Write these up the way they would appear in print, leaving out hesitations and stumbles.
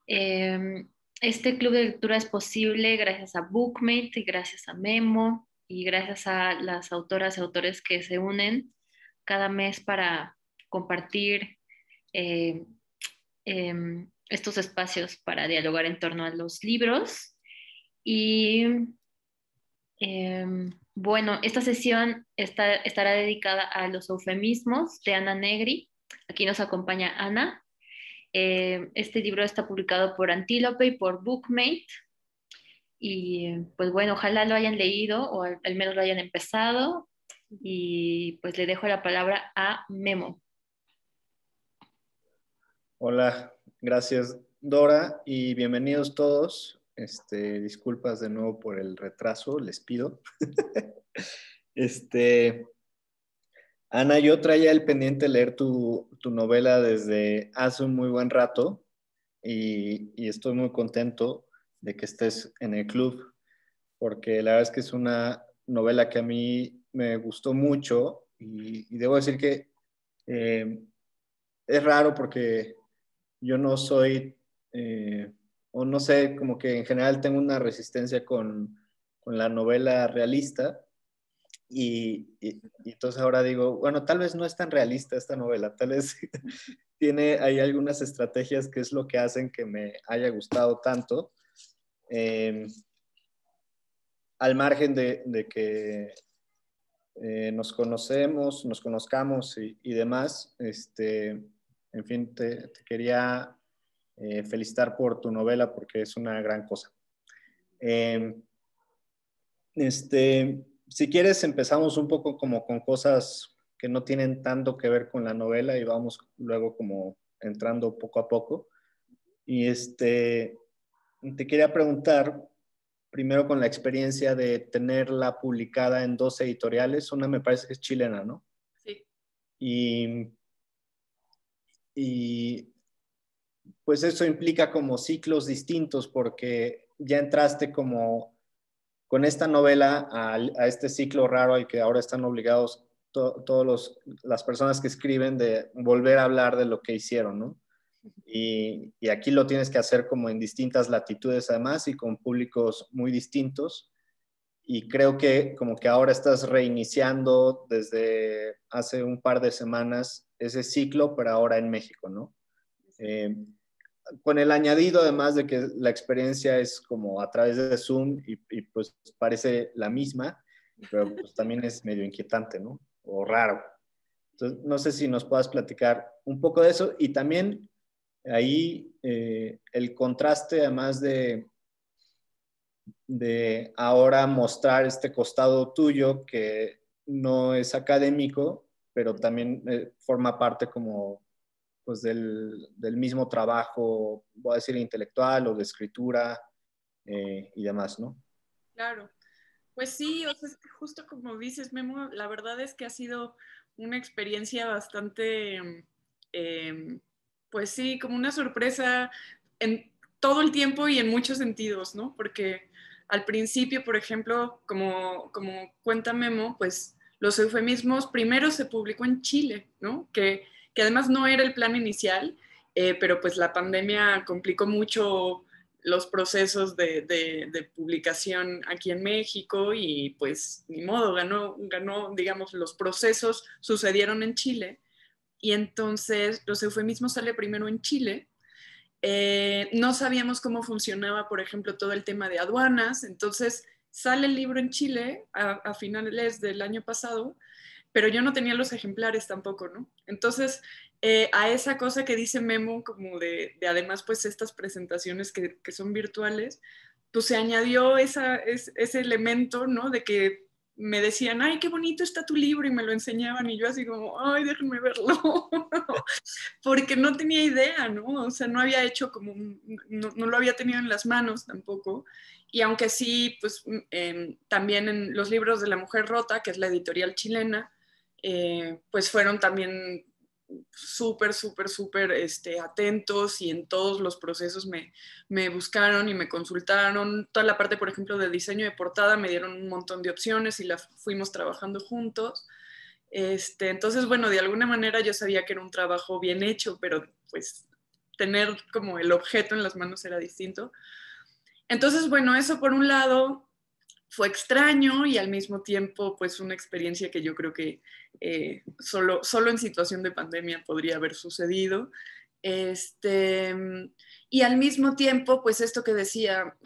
Eh, este club de lectura es posible gracias a Bookmate y gracias a Memo y gracias a las autoras y autores que se unen cada mes para compartir eh, estos espacios para dialogar en torno a los libros. Y bueno, esta sesión estará dedicada a los eufemismos de Ana Negri. Aquí nos acompaña Ana. Este libro está publicado por Antílope y por Bookmate. Y pues bueno, ojalá lo hayan leído o al menos lo hayan empezado. Y pues le dejo la palabra a Memo. Hola, gracias Dora y bienvenidos todos. Disculpas de nuevo por el retraso, les pido. Este, Ana, yo traía el pendiente leer tu novela desde hace un muy buen rato y estoy muy contento de que estés en el club, porque la verdad es que es una novela que a mí me gustó mucho y debo decir que eh, es raro porque yo no soy, o no sé, como que en general tengo una resistencia con la novela realista y entonces ahora digo, bueno, tal vez no es tan realista esta novela, tal vez tiene ahí algunas estrategias que es lo que hacen que me haya gustado tanto, eh, al margen de que nos conocemos, nos conozcamos y demás, en fin, te quería felicitar por tu novela porque es una gran cosa. Eh, si quieres, empezamos un poco como con cosas que no tienen tanto que ver con la novela y vamos luego como entrando poco a poco. Y te quería preguntar, primero con la experiencia de tenerla publicada en dos editoriales, una me parece que es chilena, ¿no? Sí. Y, y pues eso implica como ciclos distintos porque ya entraste como con esta novela a este ciclo raro al que ahora están obligados todas las personas que escriben de volver a hablar de lo que hicieron, ¿no? Y aquí lo tienes que hacer como en distintas latitudes además y con públicos muy distintos. Y creo que como que ahora estás reiniciando desde hace un par de semanas ese ciclo, pero ahora en México, ¿no? Eh, con el añadido además de que la experiencia es como a través de Zoom y pues parece la misma, pero pues también es medio inquietante, ¿no? O raro. Entonces, no sé si nos puedas platicar un poco de eso y también ahí el contraste además de ahora mostrar este costado tuyo que no es académico, pero también forma parte como pues del mismo trabajo, voy a decir, intelectual o de escritura y demás, ¿no? Claro. Pues sí, o sea, es que justo como dices, Memo, la verdad es que ha sido una experiencia bastante, eh, pues sí, como una sorpresa en todo el tiempo y en muchos sentidos, ¿no? Porque al principio, por ejemplo, como cuenta Memo, pues los eufemismos primero se publicó en Chile, ¿no? Que además no era el plan inicial, pero pues la pandemia complicó mucho los procesos de publicación aquí en México y pues ni modo, ganó, digamos, los procesos sucedieron en Chile y entonces los eufemismos sale primero en Chile. No sabíamos cómo funcionaba, por ejemplo, todo el tema de aduanas, entonces sale el libro en Chile a finales del año pasado, pero yo no tenía los ejemplares tampoco, ¿no? Entonces, a esa cosa que dice Memo, como de además, pues estas presentaciones que son virtuales, pues se añadió ese elemento, ¿no? De que me decían, ay, qué bonito está tu libro, y me lo enseñaban, y yo así como, ay, déjenme verlo, porque no tenía idea, ¿no? O sea, no había hecho como, no lo había tenido en las manos tampoco, y aunque sí, pues también en los libros de La Mujer Rota, que es la editorial chilena, pues fueron también súper atentos y en todos los procesos me buscaron y me consultaron. Toda la parte, por ejemplo, de diseño de portada me dieron un montón de opciones y la fuimos trabajando juntos. Entonces, bueno, de alguna manera yo sabía que era un trabajo bien hecho, pero pues tener como el objeto en las manos era distinto. Entonces, bueno, eso por un lado fue extraño y al mismo tiempo pues una experiencia que yo creo que solo en situación de pandemia podría haber sucedido. Y al mismo tiempo, pues esto que decía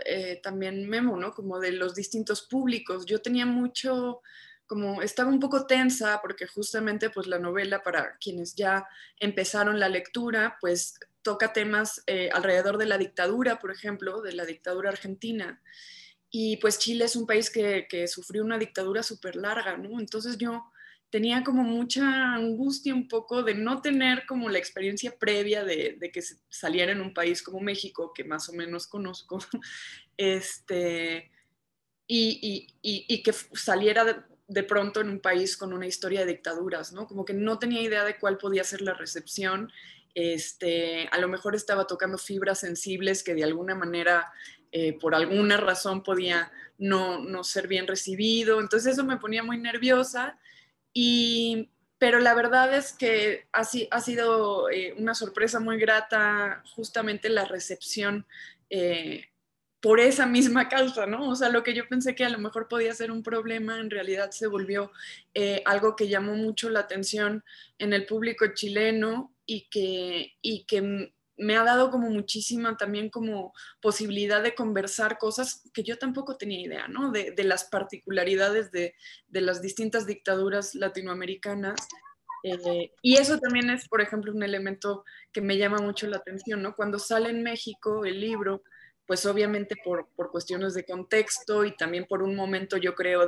también Memo, ¿no? Como de los distintos públicos. Yo tenía mucho, como estaba un poco tensa porque justamente pues la novela, para quienes ya empezaron la lectura, pues toca temas alrededor de la dictadura, por ejemplo, de la dictadura argentina. Y pues Chile es un país que sufrió una dictadura súper larga, ¿no? Entonces yo tenía como mucha angustia un poco de no tener como la experiencia previa de que saliera en un país como México, que más o menos conozco, y que saliera de pronto en un país con una historia de dictaduras, ¿no? Como que no tenía idea de cuál podía ser la recepción. A lo mejor estaba tocando fibras sensibles que de alguna manera, por alguna razón, podía no ser bien recibido. Entonces eso me ponía muy nerviosa. Pero la verdad es que ha sido una sorpresa muy grata justamente la recepción por esa misma causa, ¿no? O sea, lo que yo pensé que a lo mejor podía ser un problema, en realidad se volvió algo que llamó mucho la atención en el público chileno y que me ha dado como muchísima también como posibilidad de conversar cosas que yo tampoco tenía idea, ¿no? De las particularidades de las distintas dictaduras latinoamericanas. Y eso también es, por ejemplo, un elemento que me llama mucho la atención, ¿no? Cuando sale en México el libro, pues obviamente por cuestiones de contexto y también por un momento, yo creo,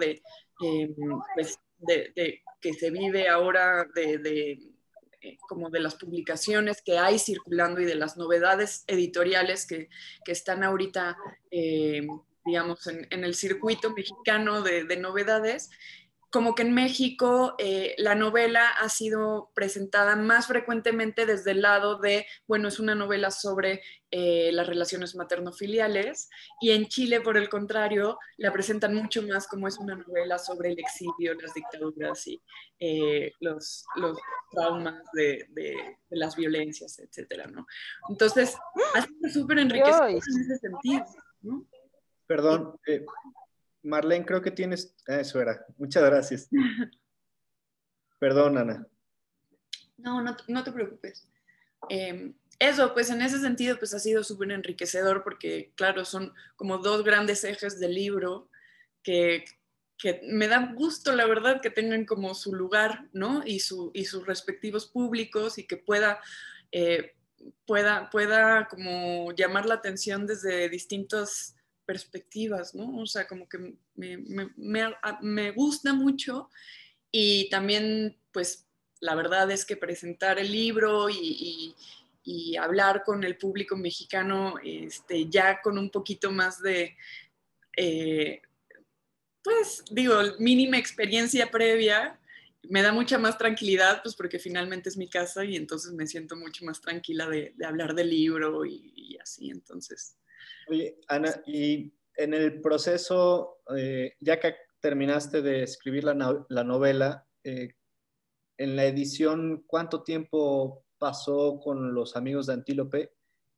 pues de que se vive ahora como de las publicaciones que hay circulando y de las novedades editoriales que están ahorita, digamos, en el circuito mexicano de novedades, como que en México la novela ha sido presentada más frecuentemente desde el lado de, bueno, es una novela sobre las relaciones materno-filiales, y en Chile, por el contrario, la presentan mucho más como es una novela sobre el exilio, las dictaduras y los traumas de las violencias, etcétera, ¿no? Entonces, ha sido súper enriquecedor en ese sentido, ¿no? Perdón, Marlene, creo que tienes... Eso era. Muchas gracias. Perdón, Ana. No te preocupes. Eso, pues en ese sentido, pues ha sido súper enriquecedor porque, claro, son como dos grandes ejes del libro que, que me da gusto, la verdad, que tengan como su lugar, ¿no? Y sus respectivos públicos y que pueda como llamar la atención desde distintas perspectivas, ¿no? O sea, como que me gusta mucho. Y también, pues, la verdad es que presentar el libro y hablar con el público mexicano ya con un poquito más de, eh, pues, digo, mínima experiencia previa, me da mucha más tranquilidad, pues porque finalmente es mi casa y entonces me siento mucho más tranquila de hablar del libro y así, entonces. Oye, Ana, y en el proceso, ya que terminaste de escribir la novela, en la edición, ¿cuánto tiempo pasó con los amigos de Antílope?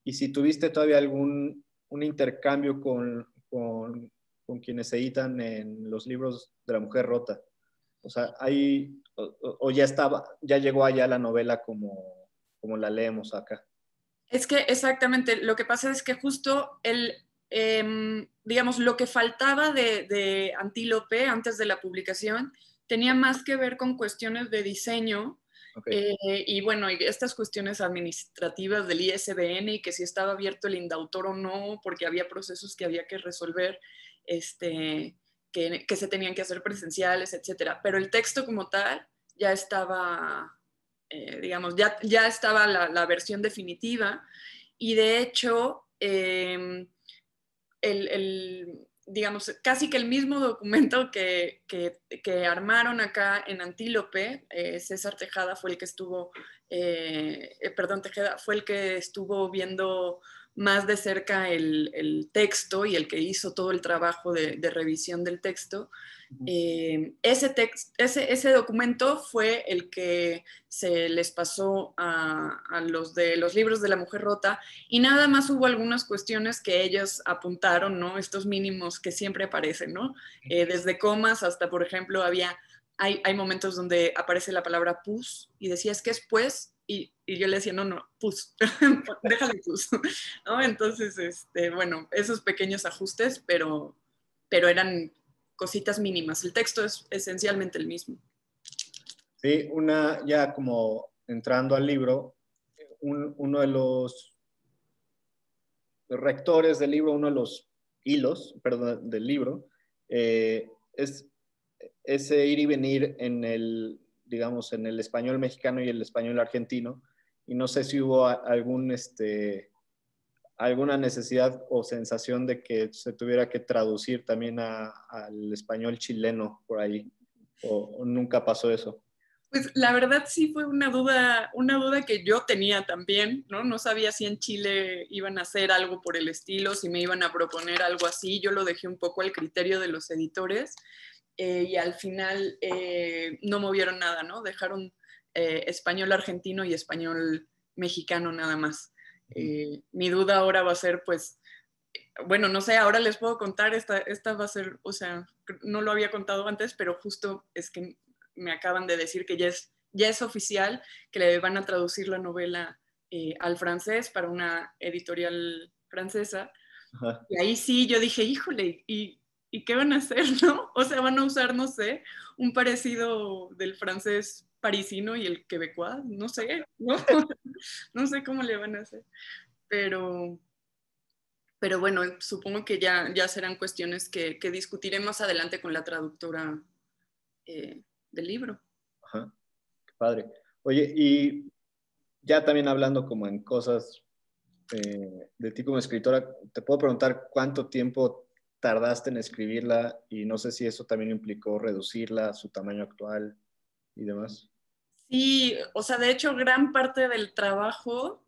Y si tuviste todavía algún un intercambio con quienes se editan en los libros de la mujer rota. O sea, ahí, o ya estaba, ya llegó allá la novela como la leemos acá. Es que exactamente, lo que pasa es que justo digamos, lo que faltaba de Antílope antes de la publicación tenía más que ver con cuestiones de diseño. Okay. Y bueno, y estas cuestiones administrativas del ISBN y que si estaba abierto el indautor o no, porque había procesos que había que resolver, que se tenían que hacer presenciales, etcétera. Pero el texto como tal ya estaba, digamos, ya estaba la versión definitiva y de hecho, digamos, casi que el mismo documento que armaron acá en Antílope, César Tejada fue el que estuvo, perdón, Tejeda fue el que estuvo viendo más de cerca el texto y el que hizo todo el trabajo de revisión del texto, ese documento fue el que se les pasó a los de los libros de la mujer rota, y nada más hubo algunas cuestiones que ellos apuntaron, ¿no? Estos mínimos que siempre aparecen, ¿no? Desde comas hasta, por ejemplo, hay momentos donde aparece la palabra pus y decía, es que es pues, y yo le decía, no, pus, déjale pus, ¿no? Entonces, bueno, esos pequeños ajustes, pero eran cositas mínimas. El texto es esencialmente el mismo. Sí, ya como entrando al libro, uno de los rectores del libro, uno de los hilos, perdón, del libro, es ese ir y venir en el, digamos, en el español mexicano y el español argentino, y no sé si hubo alguna necesidad o sensación de que se tuviera que traducir también al español chileno por ahí, o nunca pasó eso. Pues la verdad sí fue una duda que yo tenía también, ¿no? No sabía si en Chile iban a hacer algo por el estilo, si me iban a proponer algo así. Yo lo dejé un poco al criterio de los editores, y al final no movieron nada, ¿no? Dejaron español argentino y español mexicano nada más. Mi duda ahora va a ser, pues, bueno, no sé, ahora les puedo contar, esta va a ser, o sea, no lo había contado antes, pero justo es que me acaban de decir que ya es oficial, que le van a traducir la novela al francés para una editorial francesa. Ajá. Y ahí sí yo dije, híjole, ¿y qué van a hacer, no? O sea, van a usar, no sé, un parecido del francés parisino y el quebecois, no sé, ¿no? No sé cómo le van a hacer, pero bueno, supongo que ya serán cuestiones que discutiré más adelante con la traductora del libro. Ajá, qué padre. Oye, y ya también hablando como en cosas de ti como escritora, te puedo preguntar cuánto tiempo tardaste en escribirla, y no sé si eso también implicó reducirla a su tamaño actual y demás. Sí, o sea, de hecho, gran parte del trabajo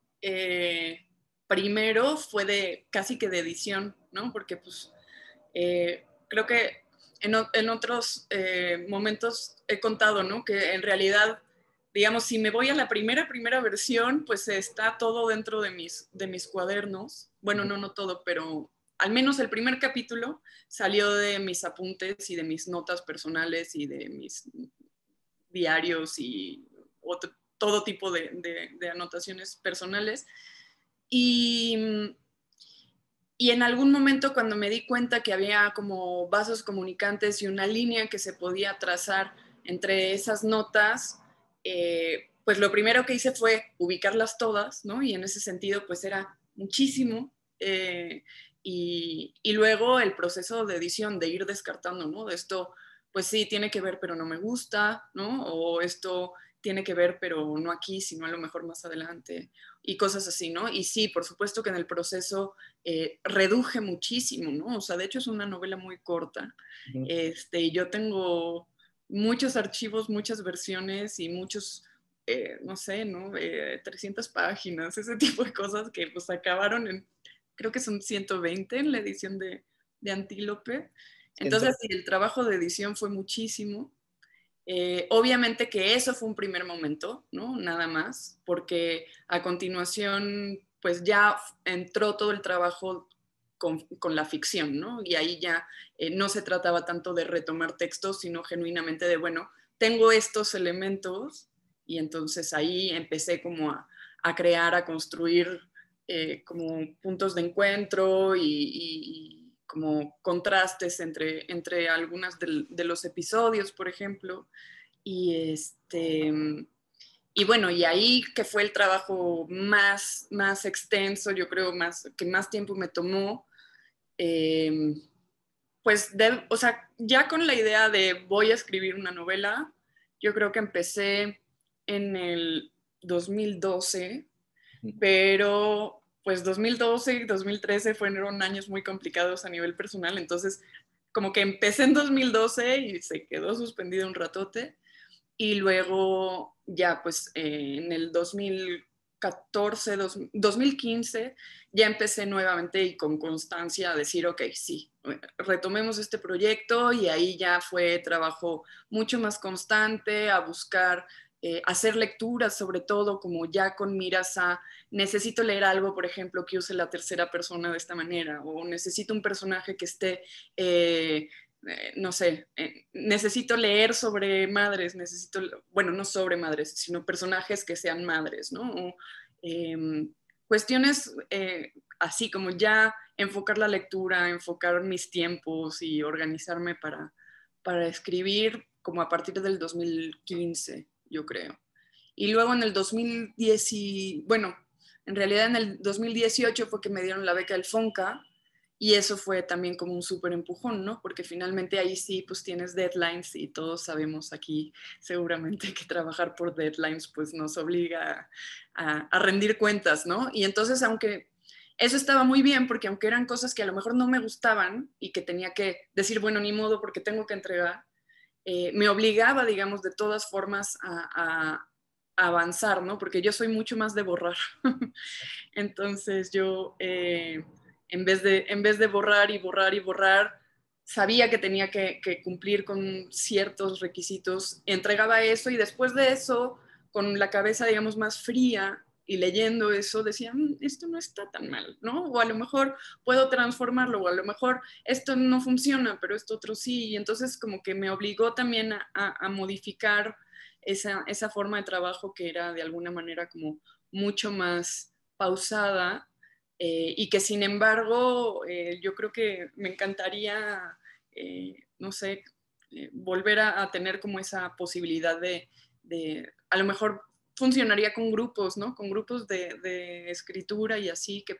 primero fue casi que de edición, ¿no? Porque pues creo que en otros momentos he contado, ¿no? Que en realidad, digamos, si me voy a la primera versión, pues está todo dentro de mis cuadernos. Bueno, no todo, pero al menos el primer capítulo salió de mis apuntes y de mis notas personales y de mis diarios y todo tipo de anotaciones personales. Y en algún momento, cuando me di cuenta que había como vasos comunicantes y una línea que se podía trazar entre esas notas, pues lo primero que hice fue ubicarlas todas, ¿no? Y en ese sentido, pues era muchísimo. Y luego el proceso de edición, de ir descartando, ¿no? De esto, pues sí, tiene que ver, pero no me gusta, ¿no? O esto tiene que ver, pero no aquí, sino a lo mejor más adelante, y cosas así, ¿no? Y sí, por supuesto que en el proceso reduje muchísimo, ¿no? O sea, de hecho es una novela muy corta. Yo tengo muchos archivos, muchas versiones y muchos, no sé, ¿no? 300 páginas, ese tipo de cosas que pues acabaron en, creo que son 120 en la edición de Antílope. Entonces, sí, el trabajo de edición fue muchísimo. Obviamente que eso fue un primer momento, ¿no? Nada más, porque a continuación, pues ya entró todo el trabajo con la ficción, ¿no? Y ahí ya no se trataba tanto de retomar textos, sino genuinamente de, bueno, tengo estos elementos, y entonces ahí empecé como a crear, a construir como puntos de encuentro y como contrastes entre algunas de los episodios, por ejemplo. Y y bueno, y ahí que fue el trabajo más extenso, yo creo, que más tiempo me tomó, pues, o sea, ya con la idea de voy a escribir una novela, yo creo que empecé en el 2012, pero pues 2012 y 2013 fueron años muy complicados a nivel personal, entonces como que empecé en 2012 y se quedó suspendido un ratote, y luego ya pues en el 2014 2014, 2015, ya empecé nuevamente y con constancia a decir, ok, sí, retomemos este proyecto, y ahí ya fue trabajo mucho más constante, a buscar hacer lecturas, sobre todo como ya con miras a necesito leer algo, por ejemplo, que use la tercera persona de esta manera, o necesito un personaje que esté no sé, necesito leer sobre madres, bueno, no sobre madres, sino personajes que sean madres, ¿no? O, cuestiones así como ya enfocar la lectura, enfocar mis tiempos y organizarme para escribir como a partir del 2015, yo creo. Y luego en el 2010, bueno, en realidad en el 2018 fue que me dieron la beca del FONCA, y eso fue también como un súper empujón, ¿no? Porque finalmente ahí sí, pues tienes deadlines, y todos sabemos aquí seguramente que trabajar por deadlines pues nos obliga a rendir cuentas, ¿no? Y entonces, aunque eso estaba muy bien, porque aunque eran cosas que a lo mejor no me gustaban y que tenía que decir, bueno, ni modo porque tengo que entregar, me obligaba, digamos, de todas formas a avanzar, ¿no? Porque yo soy mucho más de borrar. Entonces yo, en vez de borrar y borrar y borrar, sabía que tenía que cumplir con ciertos requisitos, entregaba eso, y después de eso, con la cabeza, digamos, más fría y leyendo eso, decía, esto no está tan mal, ¿no? O a lo mejor puedo transformarlo, o a lo mejor esto no funciona, pero esto otro sí. Y entonces como que me obligó también a modificar esa forma de trabajo, que era de alguna manera como mucho más pausada, y que sin embargo yo creo que me encantaría, no sé, volver a tener como esa posibilidad a lo mejor funcionaría con grupos, ¿no? Con grupos de escritura y así, que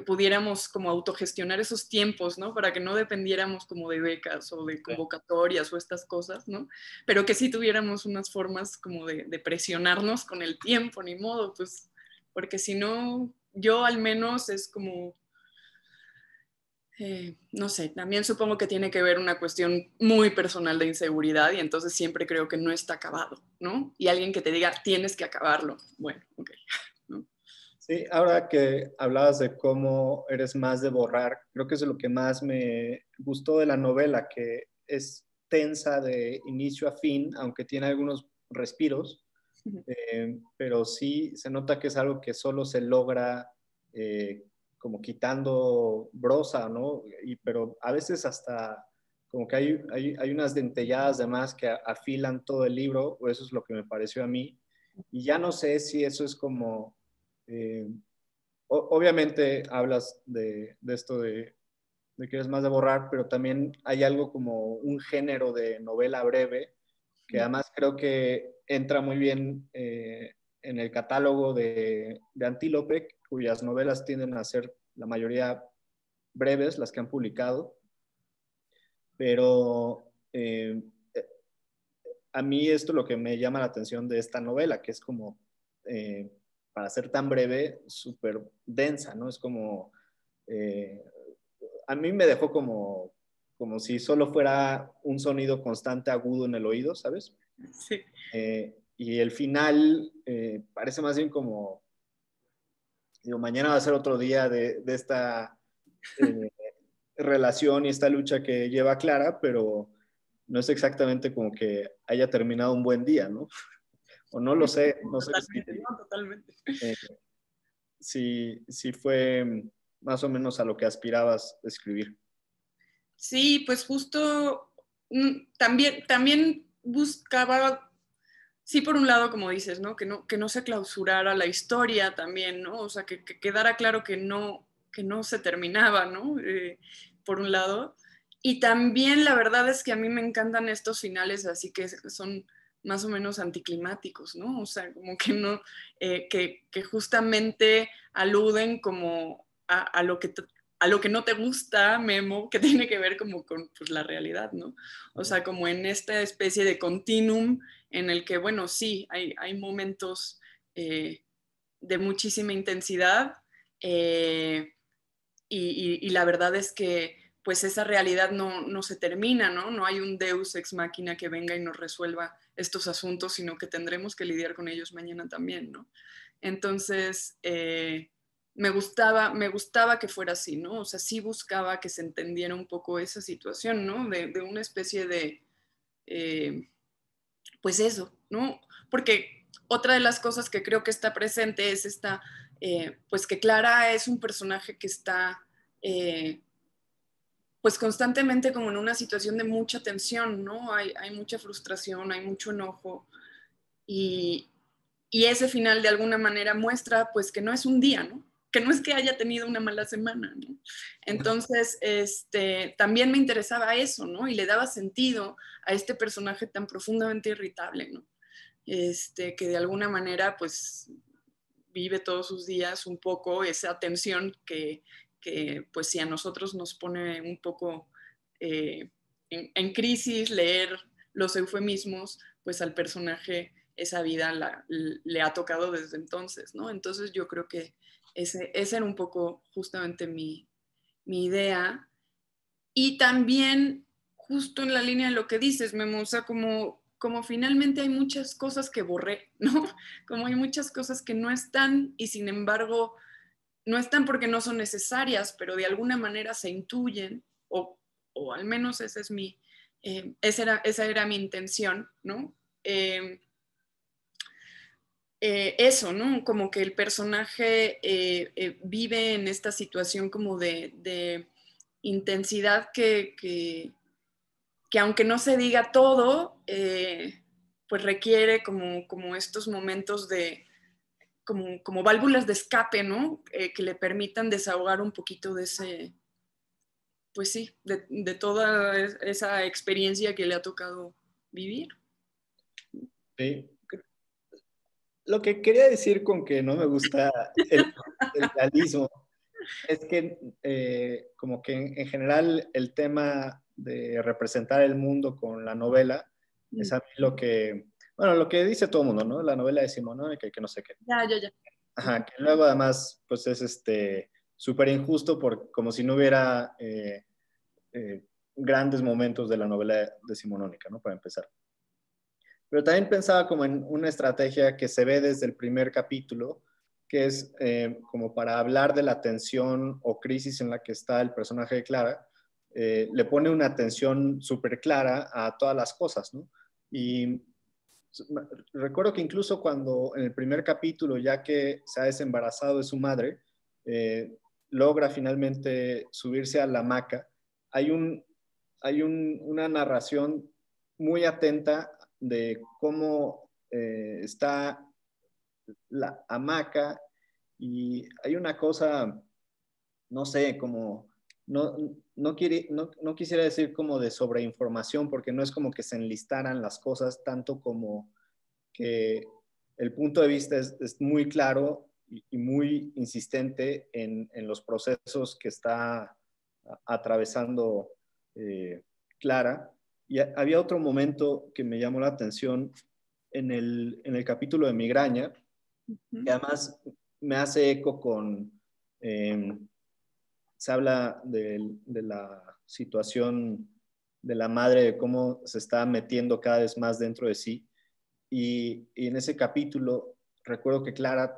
pudiéramos como autogestionar esos tiempos, ¿no? Para que no dependiéramos como de becas o de convocatorias o estas cosas, ¿no? Pero que sí tuviéramos unas formas como de presionarnos con el tiempo, ni modo, pues, porque si no, yo al menos es como, no sé, también supongo que tiene que ver una cuestión muy personal de inseguridad, y entonces siempre creo que no está acabado, ¿no? Y alguien que te diga, tienes que acabarlo, bueno, ok, ¿no? Sí, ahora que hablabas de cómo eres más de borrar, creo que eso es lo que más me gustó de la novela, que es tensa de inicio a fin, aunque tiene algunos respiros, pero sí se nota que es algo que solo se logra como quitando brosa, ¿no? Pero a veces hasta como que hay unas dentelladas de más que afilan todo el libro, o eso es lo que me pareció a mí, y ya no sé si eso es como... eh, obviamente hablas de esto de que eres más de borrar, pero también hay algo como un género de novela breve que además creo que entra muy bien en el catálogo de Antílope, cuyas novelas tienden a ser la mayoría breves, las que han publicado, pero a mí esto es lo que me llama la atención de esta novela, que es como, para ser tan breve, súper densa, ¿no? Es como, eh, a mí me dejó como si solo fuera un sonido constante agudo en el oído, ¿sabes? Sí. Y el final parece más bien como, digo, mañana va a ser otro día de esta eh, relación y esta lucha que lleva Clara, pero no es exactamente como que haya terminado un buen día, ¿no? O no lo sé, no sé Totalmente, no, totalmente. eh, si fue más o menos a lo que aspirabas a escribir. Sí, pues justo también buscaba, sí, por un lado, como dices, ¿no? Que no se clausurara la historia también, ¿no? O sea, que quedara claro que no se terminaba, ¿no? Por un lado. Y también la verdad es que a mí me encantan estos finales, así que son más o menos anticlimáticos, ¿no? O sea, como que no, que justamente aluden como a lo que no te gusta, Memo, que tiene que ver como con pues, la realidad, ¿no? O sea, como en esta especie de continuum en el que, bueno, sí, hay momentos de muchísima intensidad, y la verdad es que pues esa realidad no se termina, ¿no? No hay un deus ex machina que venga y nos resuelva estos asuntos, sino que tendremos que lidiar con ellos mañana también, ¿no? Entonces, me gustaba que fuera así, ¿no? O sea, sí buscaba que se entendiera un poco esa situación, ¿no? De una especie de, pues eso, ¿no? Porque otra de las cosas que creo que está presente es esta, pues que Clara es un personaje que está, pues constantemente como en una situación de mucha tensión, ¿no? Hay mucha frustración, hay mucho enojo y, ese final de alguna manera muestra pues que no es un día, ¿no? Que no es que haya tenido una mala semana, ¿no? Entonces, también me interesaba eso, ¿no? Y le daba sentido a este personaje tan profundamente irritable, ¿no? Que de alguna manera pues vive todos sus días un poco esa tensión que pues si a nosotros nos pone un poco en crisis leer los eufemismos, pues al personaje esa vida le ha tocado desde entonces, ¿no? Entonces yo creo que esa era un poco justamente mi idea. Y también, justo en la línea de lo que dices, Memo, o sea, como finalmente hay muchas cosas que borré, ¿no? Como hay muchas cosas que no están y sin embargo no están porque no son necesarias, pero de alguna manera se intuyen, o al menos esa era mi intención, ¿no? Eso, ¿no? Como que el personaje vive en esta situación como de intensidad que aunque no se diga todo, pues requiere como estos momentos como válvulas de escape, ¿no? Que le permitan desahogar un poquito de ese, pues sí, de toda esa experiencia que le ha tocado vivir. Sí. Lo que quería decir con que no me gusta el realismo es que como que en general el tema de representar el mundo con la novela es a mí lo que dice todo el mundo, ¿no? La novela decimonónica y que no sé qué. Ya. Ajá, que luego además pues es súper injusto como si no hubiera grandes momentos de la novela decimonónica, ¿no? Para empezar. Pero también pensaba como en una estrategia que se ve desde el primer capítulo, que es como para hablar de la tensión o crisis en la que está el personaje de Clara, le pone una atención súper clara a todas las cosas, ¿no? Y recuerdo que incluso cuando en el primer capítulo, ya que se ha desembarazado de su madre, logra finalmente subirse a la hamaca, una narración muy atenta de cómo está la hamaca y hay una cosa, no sé, como, no, no quisiera decir como de sobreinformación, porque no es como que se enlistaran las cosas tanto como que el punto de vista es muy claro y muy insistente en los procesos que está atravesando Clara. Y había otro momento que me llamó la atención en el capítulo de Migraña, que además me hace eco eh, se habla de la situación de la madre, de cómo se está metiendo cada vez más dentro de sí. Y en ese capítulo recuerdo que Clara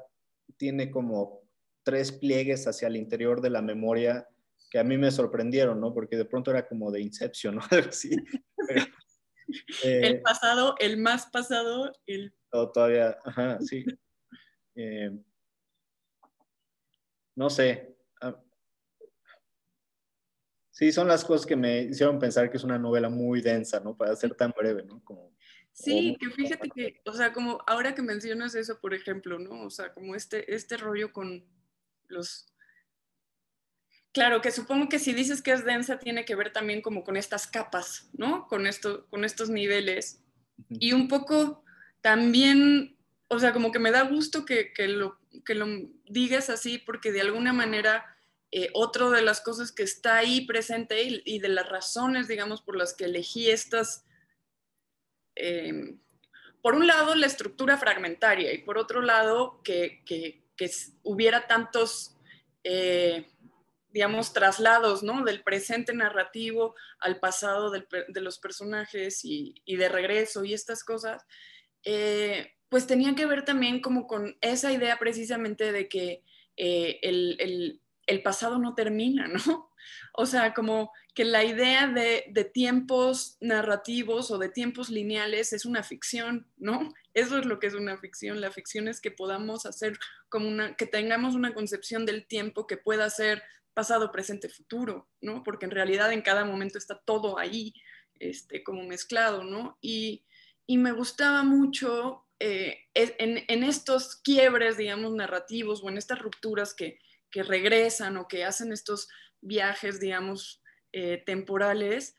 tiene como 3 pliegues hacia el interior de la memoria que a mí me sorprendieron, ¿no? Porque de pronto era como de Inception, ¿no? Algo así. Pero, El pasado, el más pasado, todavía, ajá, sí. Eh, no sé. Sí, son las cosas que me hicieron pensar que es una novela muy densa, ¿no? Para ser tan breve, ¿no? Sí, que fíjate que, o sea, como ahora que mencionas eso, por ejemplo, ¿no? O sea, como este rollo con los... Claro, que supongo que si dices que es densa tiene que ver también como con estas capas, ¿no? Con estos niveles. Y un poco también, o sea, como que me da gusto que lo digas así, porque de alguna manera otra de las cosas que está ahí presente y de las razones, digamos, por las que elegí estas... por un lado, la estructura fragmentaria y por otro lado, que hubiera tantos digamos, traslados, ¿no? Del presente narrativo al pasado de los personajes y de regreso y estas cosas, pues tenía que ver también como con esa idea precisamente de que el pasado no termina, ¿no? O sea, como que la idea de tiempos narrativos o de tiempos lineales es una ficción, ¿no? Eso es lo que es una ficción. La ficción es que podamos hacer como que tengamos una concepción del tiempo que pueda ser pasado, presente, futuro, ¿no? Porque en realidad en cada momento está todo ahí, como mezclado, ¿no? Y me gustaba mucho en estos quiebres, digamos, narrativos o en estas rupturas que regresan o que hacen estos viajes, digamos, temporales,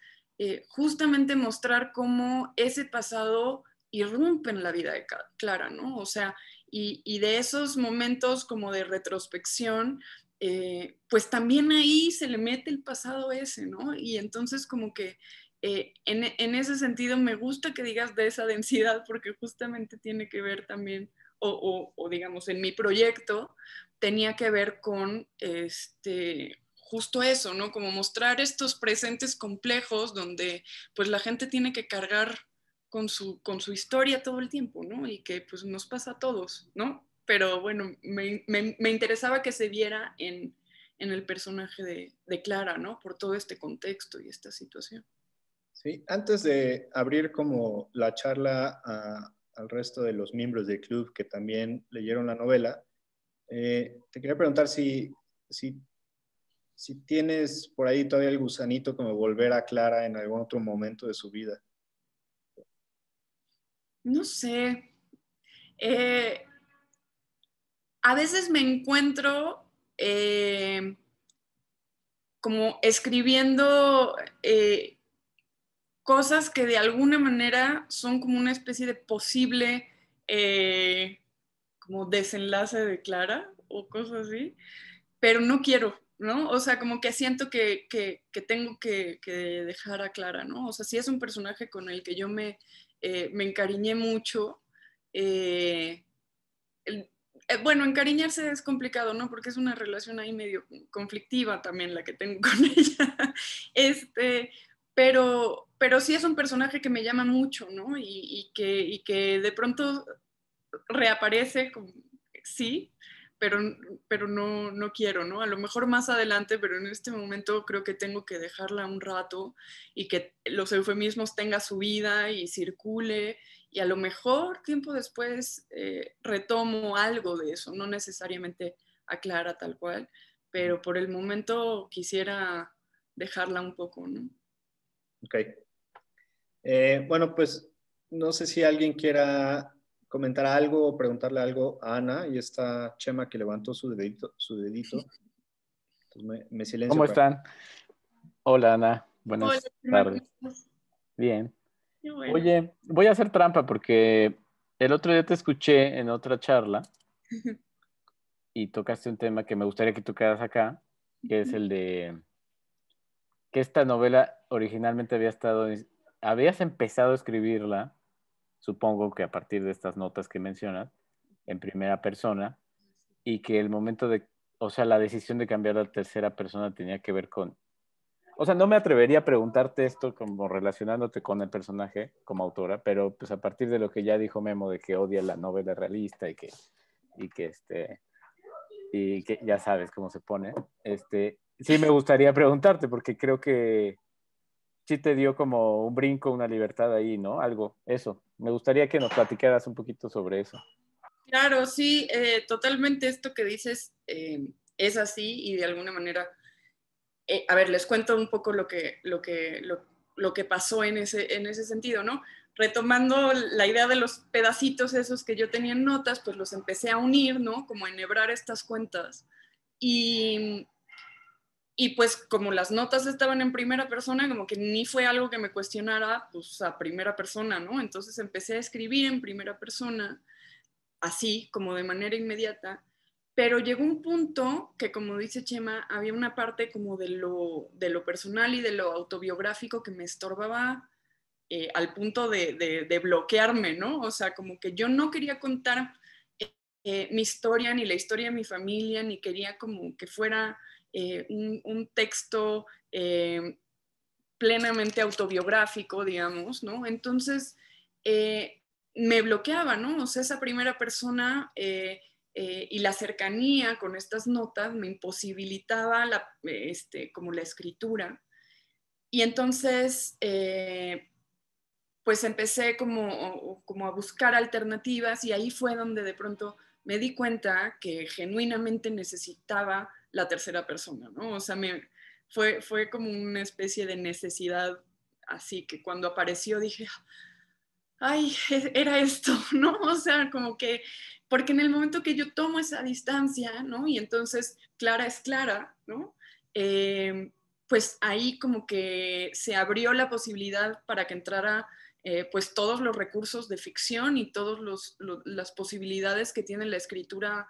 justamente mostrar cómo ese pasado irrumpe en la vida de Clara, ¿no? O sea, y de esos momentos como de retrospección, pues también ahí se le mete el pasado ese, ¿no? Y entonces como que en ese sentido me gusta que digas de esa densidad porque justamente tiene que ver también, o digamos, en mi proyecto tenía que ver con justo eso, ¿no? Como mostrar estos presentes complejos donde pues la gente tiene que cargar con su historia todo el tiempo, ¿no? Y que pues nos pasa a todos, ¿no? Pero bueno, me interesaba que se viera en el personaje de Clara, ¿no? Por todo este contexto y esta situación. Sí, antes de abrir como la charla al resto de los miembros del club que también leyeron la novela, te quería preguntar si tienes por ahí todavía el gusanito como volver a Clara en algún otro momento de su vida. No sé. A veces me encuentro como escribiendo cosas que de alguna manera son como una especie de posible como desenlace de Clara o cosas así, pero no quiero, ¿no? O sea, como que siento que tengo que dejar a Clara, ¿no? O sea, si es un personaje con el que yo me encariñé mucho, bueno, encariñarse es complicado, ¿no? Porque es una relación ahí medio conflictiva también la que tengo con ella. Pero sí es un personaje que me llama mucho, ¿no? Y que de pronto reaparece, sí, pero no quiero, ¿no? A lo mejor más adelante, pero en este momento creo que tengo que dejarla un rato y que los eufemismos tengan su vida y circule y a lo mejor tiempo después retomo algo de eso, no necesariamente a Clara tal cual, pero por el momento quisiera dejarla un poco, ¿no? Ok. Bueno, pues no sé si alguien quiera comentar algo o preguntarle algo a Ana. Y está Chema que levantó su dedito. Entonces me silencio ¿Cómo para... están? Hola, Ana. Hola, Buenas Chema, ¿cómo tardes. estás? Bien. Qué bueno. Oye, voy a hacer trampa porque el otro día te escuché en otra charla y tocaste un tema que me gustaría que tocaras acá, que es el de que esta novela originalmente habías empezado a escribirla, supongo que a partir de estas notas que mencionas, en primera persona, y que el momento o sea, la decisión de cambiar a tercera persona tenía que ver con... O sea, no me atrevería a preguntarte esto como relacionándote con el personaje como autora, pero pues a partir de lo que ya dijo Memo de que odia la novela realista y que ya sabes cómo se pone, sí me gustaría preguntarte porque creo que sí te dio como un brinco, una libertad ahí, ¿no? Algo, eso. Me gustaría que nos platicaras un poquito sobre eso. Claro, sí, totalmente esto que dices es así y de alguna manera, a ver, les cuento un poco lo que pasó en ese sentido, ¿no? Retomando la idea de los pedacitos esos que yo tenía en notas, pues los empecé a unir, ¿no? Como a enhebrar estas cuentas. Y, y pues como las notas estaban en primera persona, como que ni fue algo que me cuestionara, pues a primera persona, ¿no? Entonces empecé a escribir en primera persona así, como de manera inmediata, pero llegó un punto que, como dice Chema, había una parte como de lo personal y de lo autobiográfico que me estorbaba al punto de bloquearme, ¿no? O sea, como que yo no quería contar mi historia, ni la historia de mi familia, ni quería como que fuera un texto plenamente autobiográfico, digamos, ¿no? Entonces me bloqueaba, ¿no? O sea, esa primera persona y la cercanía con estas notas me imposibilitaba como la escritura. Y entonces, pues empecé como a buscar alternativas y ahí fue donde de pronto me di cuenta que genuinamente necesitaba la tercera persona, ¿no? O sea, fue como una especie de necesidad así que cuando apareció dije, ay, era esto, ¿no? O sea, como que, porque en el momento que yo tomo esa distancia, ¿no? Y entonces Clara es Clara, ¿no? Pues ahí como que se abrió la posibilidad para que entrara pues todos los recursos de ficción y todas las posibilidades que tiene la escritura,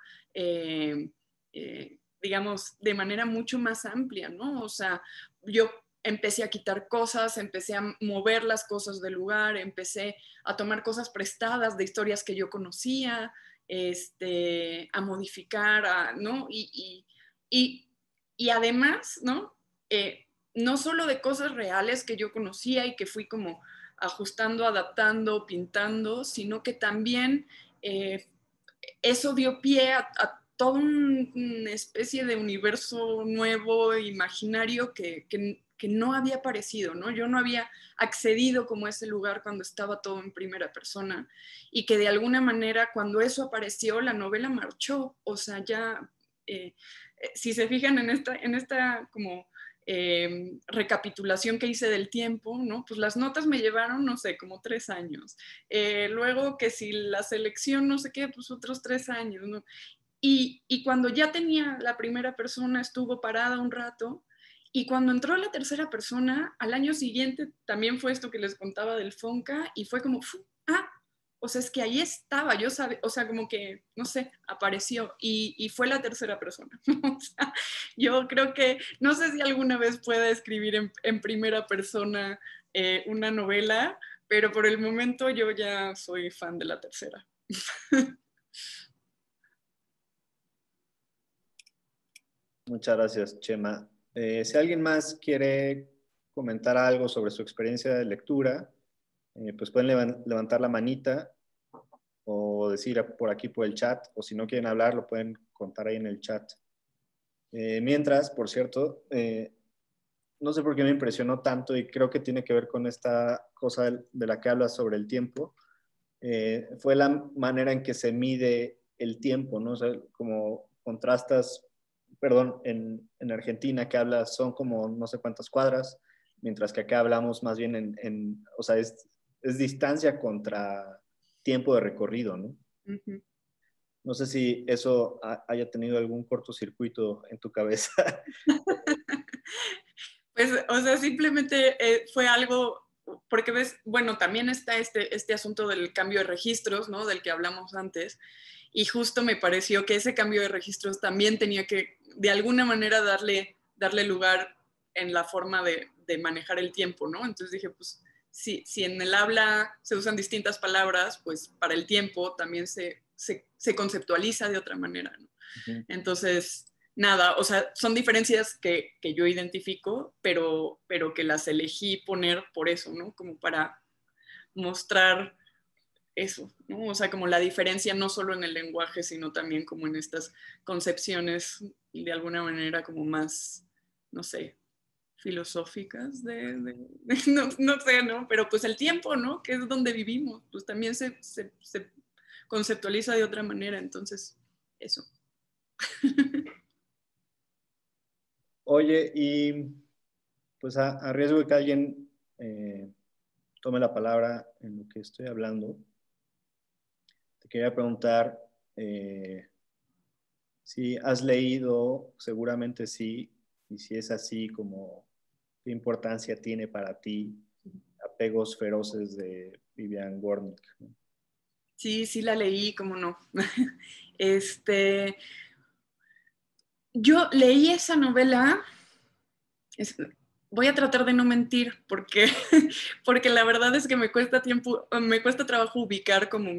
digamos, de manera mucho más amplia, ¿no? O sea, yo empecé a quitar cosas, empecé a mover las cosas del lugar, empecé a tomar cosas prestadas de historias que yo conocía, a modificar, ¿no? Y además, ¿no? No solo de cosas reales que yo conocía y que fui como ajustando, adaptando, pintando, sino que también eso dio pie a toda una especie de universo nuevo, imaginario, que no había aparecido, ¿no? Yo no había accedido como a ese lugar cuando estaba todo en primera persona y que de alguna manera cuando eso apareció la novela marchó, o sea, ya, si se fijan en esta como recapitulación que hice del tiempo, ¿no? Pues las notas me llevaron, no sé, como 3 años. Luego que si la selección, no sé qué, pues otros 3 años, ¿no? Y cuando ya tenía la primera persona, estuvo parada un rato. Y cuando entró la tercera persona, al año siguiente también fue esto que les contaba del Fonca y fue como, o sea, es que ahí estaba, yo sabía, o sea, como que, no sé, apareció y fue la tercera persona. O sea, yo creo que, no sé si alguna vez pueda escribir en primera persona una novela, pero por el momento yo ya soy fan de la tercera. Muchas gracias, Chema. Si alguien más quiere comentar algo sobre su experiencia de lectura, pues pueden levantar la manita o decir por aquí por el chat, o si no quieren hablar, lo pueden contar ahí en el chat. Mientras, por cierto, no sé por qué me impresionó tanto y creo que tiene que ver con esta cosa de la que hablas sobre el tiempo, fue la manera en que se mide el tiempo, ¿no? O sea, como contrastas, perdón, en Argentina que hablas son como no sé cuántas cuadras, mientras que acá hablamos más bien o sea, es distancia contra tiempo de recorrido, ¿no? Uh-huh. No sé si eso haya tenido algún cortocircuito en tu cabeza. Pues, o sea, simplemente fue algo, porque ves, bueno, también está este asunto del cambio de registros, ¿no? Del que hablamos antes, y justo me pareció que ese cambio de registros también tenía que, de alguna manera, darle lugar en la forma de manejar el tiempo, ¿no? Entonces dije, pues, si en el habla se usan distintas palabras, pues para el tiempo también se conceptualiza de otra manera, ¿no? Uh-huh. Entonces, nada, o sea, son diferencias que yo identifico, pero que las elegí poner por eso, ¿no? Como para mostrar eso, ¿no? O sea, como la diferencia no solo en el lenguaje, sino también como en estas concepciones de alguna manera como más, no sé, filosóficas no sé, ¿no? Pero pues el tiempo, ¿no? Que es donde vivimos, pues también se conceptualiza de otra manera, entonces, eso. Oye, y pues a riesgo de que alguien tome la palabra en lo que estoy hablando, te quería preguntar si has leído, seguramente sí, y si es así, como qué importancia tiene para ti Apegos feroces de Vivian Gornick, ¿no? Sí, la leí, cómo no. Yo leí esa novela, voy a tratar de no mentir porque, porque la verdad es que me cuesta trabajo ubicar como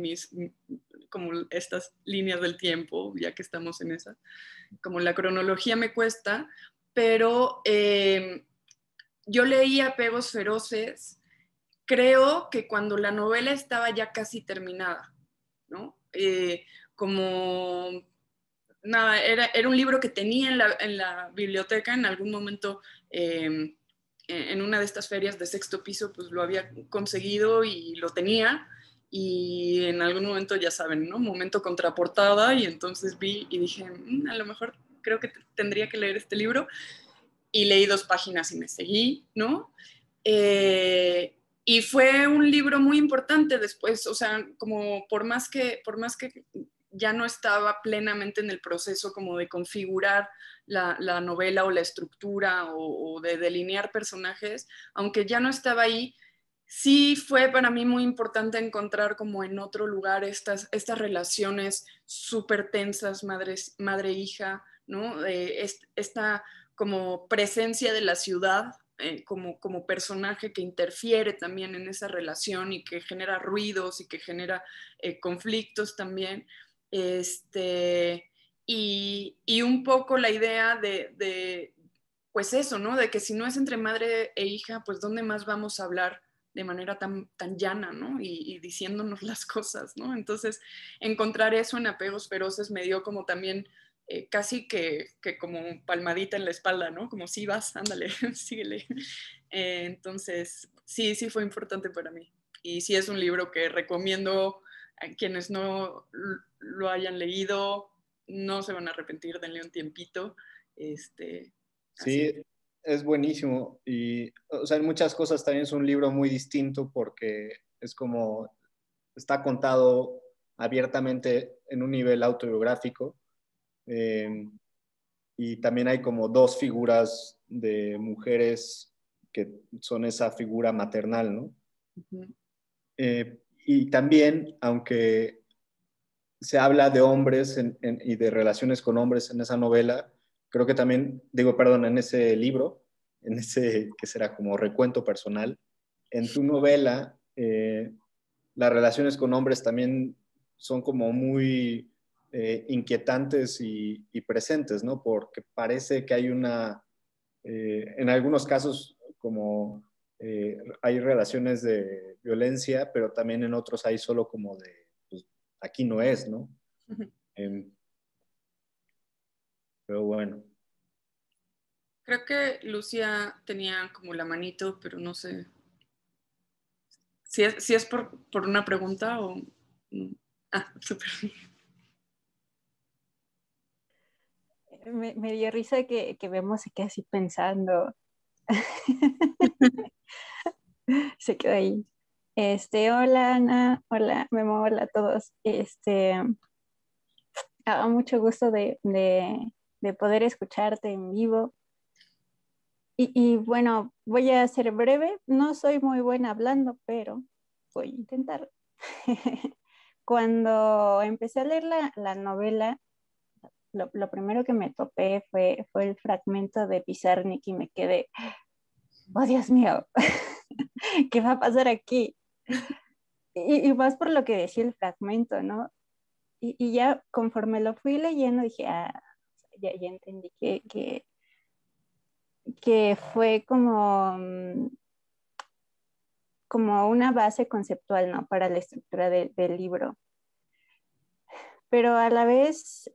como estas líneas del tiempo, ya que estamos en esa. Como la cronología me cuesta, pero yo leí Apegos Feroces, creo que cuando la novela estaba ya casi terminada, ¿no? Como nada, era un libro que tenía en la biblioteca en algún momento, en una de estas ferias de sexto piso, pues lo había conseguido y lo tenía, y en algún momento, ya saben, ¿no? Momento contraportada, y entonces vi y dije, a lo mejor creo que tendría que leer este libro, y leí 2 páginas y me seguí, ¿no? Y fue un libro muy importante después, o sea, como por más que ya no estaba plenamente en el proceso como de configurar la novela o la estructura o de delinear personajes, aunque ya no estaba ahí, sí fue para mí muy importante encontrar como en otro lugar estas relaciones súper tensas, madre-hija, ¿no? Esta como presencia de la ciudad, como personaje que interfiere también en esa relación y que genera ruidos y que genera conflictos también. Y un poco la idea pues eso, ¿no? De que si no es entre madre e hija, pues ¿dónde más vamos a hablar de manera tan llana, ¿no? Y diciéndonos las cosas, ¿no? Entonces, encontrar eso en Apegos Feroces me dio como también casi que como palmadita en la espalda, ¿no? Como si vas, ándale, síguele. Entonces, sí fue importante para mí. Y sí es un libro que recomiendo a quienes no lo hayan leído, no se van a arrepentir, denle un tiempito. Así. Sí, es buenísimo. Y, o sea, en muchas cosas también es un libro muy distinto porque es como, está contado abiertamente en un nivel autobiográfico. Eh, y también hay como dos figuras de mujeres que son esa figura maternal, ¿no? Uh-huh. Y también, aunque se habla de hombres y de relaciones con hombres en esa novela, creo que también, digo, perdón, en ese libro, en ese que será como recuento personal, en tu novela, las relaciones con hombres también son como muy inquietantes y presentes, ¿no? Porque parece que hay en algunos casos como hay relaciones de violencia, pero también en otros hay solo como de, pues, aquí no es, ¿no? Uh-huh. Eh, pero bueno. Creo que Lucia tenía como la manito, pero no sé si es por una pregunta o... Ah, súper. Me dio risa que vemos aquí así pensando. Se quedó ahí. Hola Ana, hola Memo, hola a todos. Mucho gusto de poder escucharte en vivo. Y bueno, voy a ser breve. No soy muy buena hablando, pero voy a intentar. Cuando empecé a leer la novela, lo primero que me topé fue el fragmento de Pizarnik y me quedé, oh Dios mío, ¿qué va a pasar aquí? Y más por lo que decía el fragmento, ¿no? Y ya conforme lo fui leyendo dije, ya entendí que fue como una base conceptual, ¿no? Para la estructura del libro. Pero a la vez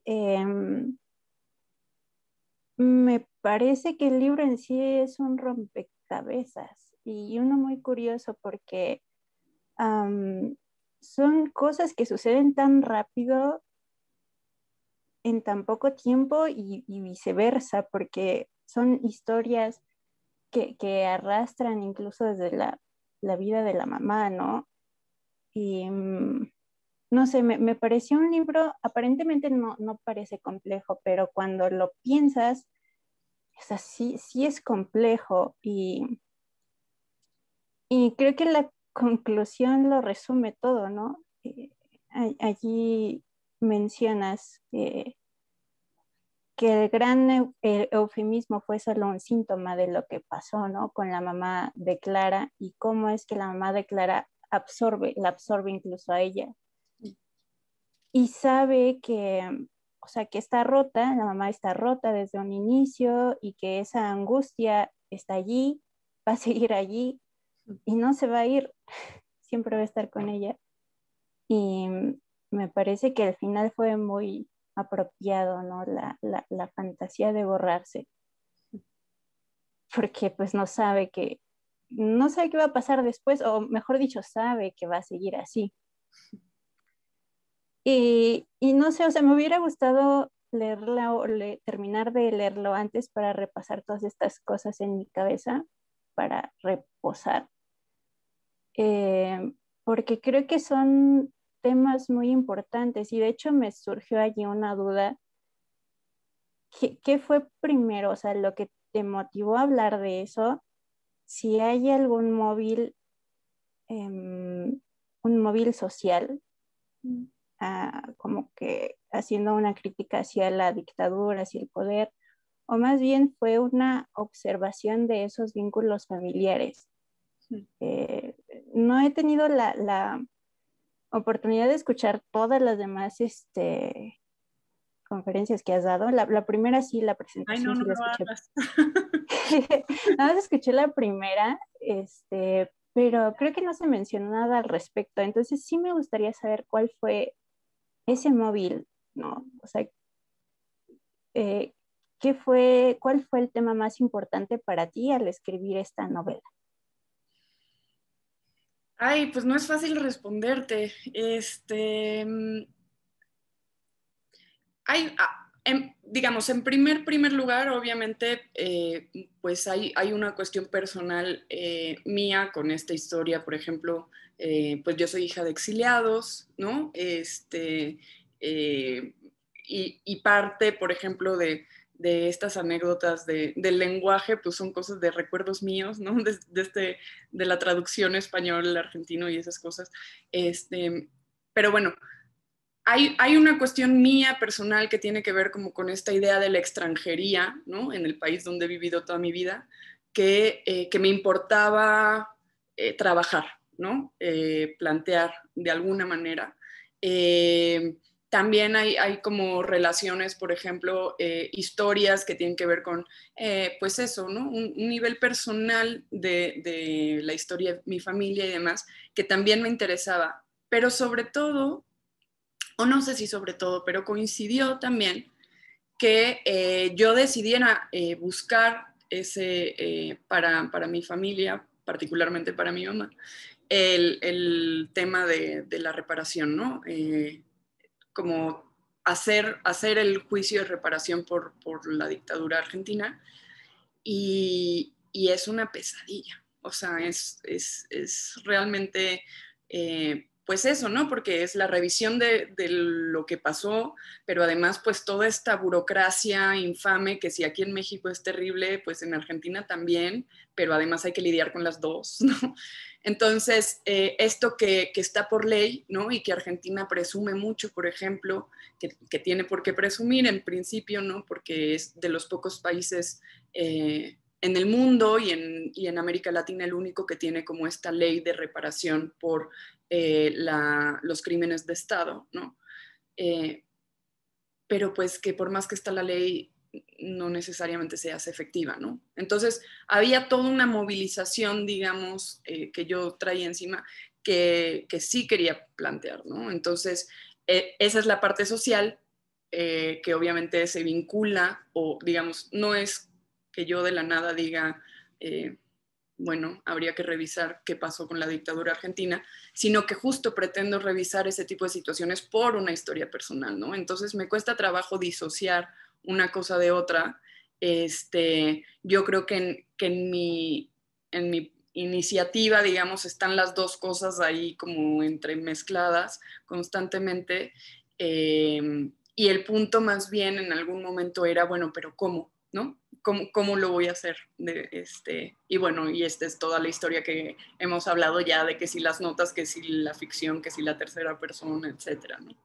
me parece que el libro en sí es un rompecabezas y uno muy curioso porque son cosas que suceden tan rápido en tan poco tiempo y viceversa, porque son historias que arrastran incluso desde la vida de la mamá, ¿no? Y no sé, me pareció un libro, aparentemente no parece complejo, pero cuando lo piensas, o sea, sí es complejo y creo que la conclusión lo resume todo, ¿no? Allí mencionas que el gran eufemismo fue solo un síntoma de lo que pasó, ¿no? Con la mamá de Clara y cómo es que la mamá de Clara la absorbe incluso a ella. Y sabe que, o sea, que está rota, la mamá está rota desde un inicio y que esa angustia está allí, va a seguir allí y no se va a ir, siempre va a estar con ella. Y me parece que al final fue muy apropiado, ¿no? La fantasía de borrarse, porque pues no sabe qué va a pasar después, o mejor dicho, sabe que va a seguir así. Y no sé, o sea, me hubiera gustado leerla o terminar de leerlo antes para repasar todas estas cosas en mi cabeza, para reposar, porque creo que son temas muy importantes y de hecho me surgió allí una duda. ¿Qué fue primero? O sea, lo que te motivó a hablar de eso, si hay algún móvil, un móvil social, como que haciendo una crítica hacia la dictadura, hacia el poder, o más bien fue una observación de esos vínculos familiares. No he tenido la oportunidad de escuchar todas las demás conferencias que has dado. La primera sí, la Ay, presentación no sí la lo escuché. hagas. Nada más escuché la primera, pero creo que no se mencionó nada al respecto. Entonces sí me gustaría saber cuál fue ese móvil, ¿no? O sea, eh, cuál fue el tema más importante para ti al escribir esta novela? Ay, pues no es fácil responderte. Digamos, en primer lugar, obviamente, pues hay una cuestión personal mía con esta historia. Por ejemplo, pues yo soy hija de exiliados, ¿no? Y parte, por ejemplo, de estas anécdotas del lenguaje, pues son cosas de recuerdos míos, ¿no? De la traducción español, argentino y esas cosas. Pero bueno, hay una cuestión mía personal que tiene que ver como con esta idea de la extranjería, ¿no? En el país donde he vivido toda mi vida, que me importaba trabajar, ¿no? Plantear de alguna manera. También hay como relaciones, por ejemplo, historias que tienen que ver con, pues eso, ¿no? Un nivel personal de la historia de mi familia y demás, que también me interesaba. Pero sobre todo, o no sé si sobre todo, pero coincidió también que yo decidiera buscar para mi familia, particularmente para mi mamá, el tema de la reparación, ¿no? Como hacer el juicio de reparación por la dictadura argentina y es una pesadilla. O sea, es realmente, pues eso, ¿no? Porque es la revisión de lo que pasó, pero además, pues toda esta burocracia infame que si aquí en México es terrible, pues en Argentina también, pero además hay que lidiar con las dos, ¿no? Entonces, esto que está por ley, ¿no? Y que Argentina presume mucho, por ejemplo, que tiene por qué presumir en principio, ¿no? Porque es de los pocos países en el mundo y en América Latina el único que tiene como esta ley de reparación por los crímenes de Estado, ¿no? Pero pues que por más que está la ley, no necesariamente se hace efectiva, ¿no? Entonces, había toda una movilización, digamos, que yo traía encima, que sí quería plantear, ¿no? Entonces, esa es la parte social, que obviamente se vincula, o digamos, no es que yo de la nada diga, bueno, habría que revisar qué pasó con la dictadura argentina, sino que justo pretendo revisar ese tipo de situaciones por una historia personal, ¿no? Entonces me cuesta trabajo disociar una cosa de otra. Yo creo que en mi iniciativa, digamos, están las dos cosas ahí como entremezcladas constantemente. Y el punto más bien en algún momento era, bueno, pero ¿cómo? ¿No? ¿Cómo lo voy a hacer? Y bueno, y esta es toda la historia que hemos hablado ya de que si las notas, que si la ficción, que si la tercera persona, etcétera, ¿no?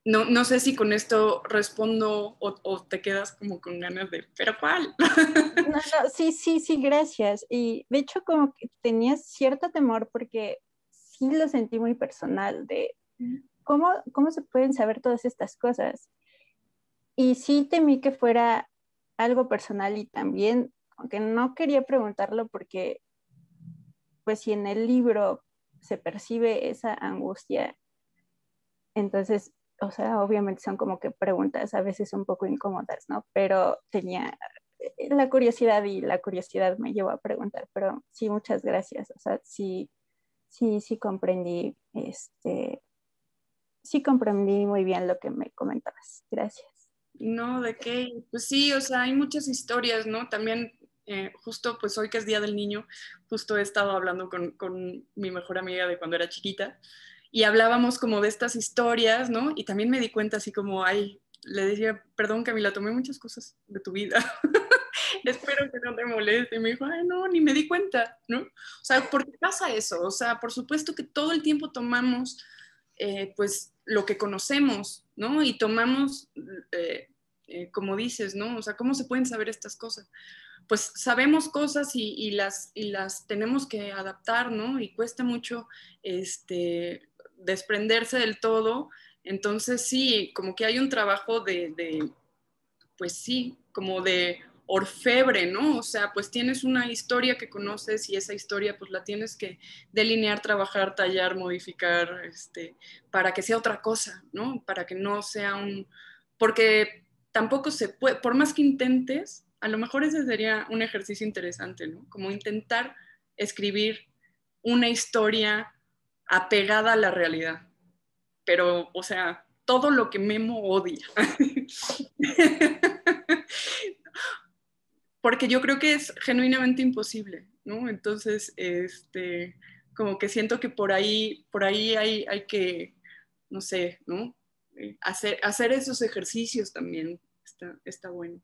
No sé si con esto respondo o te quedas como con ganas de, ¿pero cuál? No, sí, gracias. Y de hecho como que tenía cierto temor porque sí lo sentí muy personal ¿cómo se pueden saber todas estas cosas? Y sí temí que fuera algo personal y también, aunque no quería preguntarlo porque, pues si en el libro se percibe esa angustia, entonces, o sea, obviamente son como que preguntas a veces un poco incómodas, ¿no? Pero tenía la curiosidad y la curiosidad me llevó a preguntar, pero sí, muchas gracias. O sea, sí comprendí, sí comprendí muy bien lo que me comentabas. Gracias. No, ¿de qué? Pues sí, o sea, hay muchas historias, ¿no? También, justo pues hoy que es Día del Niño, justo he estado hablando con mi mejor amiga de cuando era chiquita y hablábamos como de estas historias, ¿no? Y también me di cuenta así como, ay, le decía, perdón Camila, tomé muchas cosas de tu vida, espero que no te moleste. Y me dijo, ay, no, ni me di cuenta, ¿no? O sea, ¿por qué pasa eso? O sea, por supuesto que todo el tiempo tomamos, pues, lo que conocemos, ¿no? Y tomamos, como dices, ¿no? O sea, ¿cómo se pueden saber estas cosas? Pues sabemos cosas y las tenemos que adaptar, ¿no? Y cuesta mucho, desprenderse del todo. Entonces, sí, como que hay un trabajo pues sí, como de orfebre, ¿no? O sea, pues tienes una historia que conoces y esa historia pues la tienes que delinear, trabajar, tallar, modificar, para que sea otra cosa, ¿no? Para que no sea porque tampoco se puede, por más que intentes, a lo mejor ese sería un ejercicio interesante, ¿no? Como intentar escribir una historia apegada a la realidad, pero, o sea, todo lo que Memo odia. Porque yo creo que es genuinamente imposible, ¿no? Entonces, como que siento que por ahí hay que, no sé, ¿no? Hacer esos ejercicios también está bueno.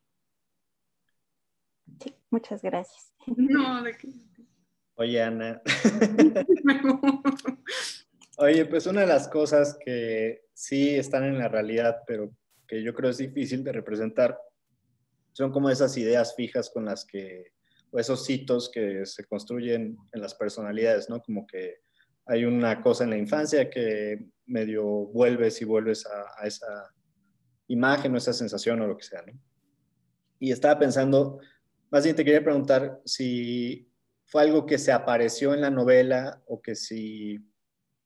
Sí, muchas gracias. No, de qué. Oye, Ana. Oye, pues una de las cosas que sí están en la realidad, pero que yo creo es difícil de representar, son como esas ideas fijas con las que, o esos hitos que se construyen en las personalidades, ¿no? Como que hay una cosa en la infancia que medio vuelves y vuelves a esa imagen o esa sensación o lo que sea, ¿no? Y estaba pensando, más bien te quería preguntar si fue algo que se apareció en la novela o que si,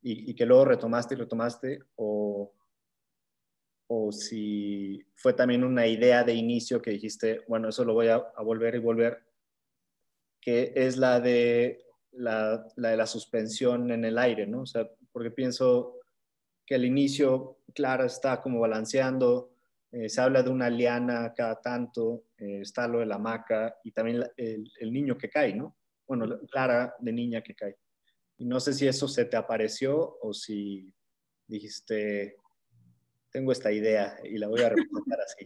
y que luego retomaste y retomaste, o si fue también una idea de inicio que dijiste, bueno, eso lo voy a volver y volver, que es la de la suspensión en el aire, ¿no? O sea, porque pienso que al inicio Clara está como balanceando, se habla de una liana cada tanto, está lo de la hamaca y también el niño que cae, ¿no? Bueno, Clara de niña que cae. Y no sé si eso se te apareció o si dijiste, tengo esta idea y la voy a representar así.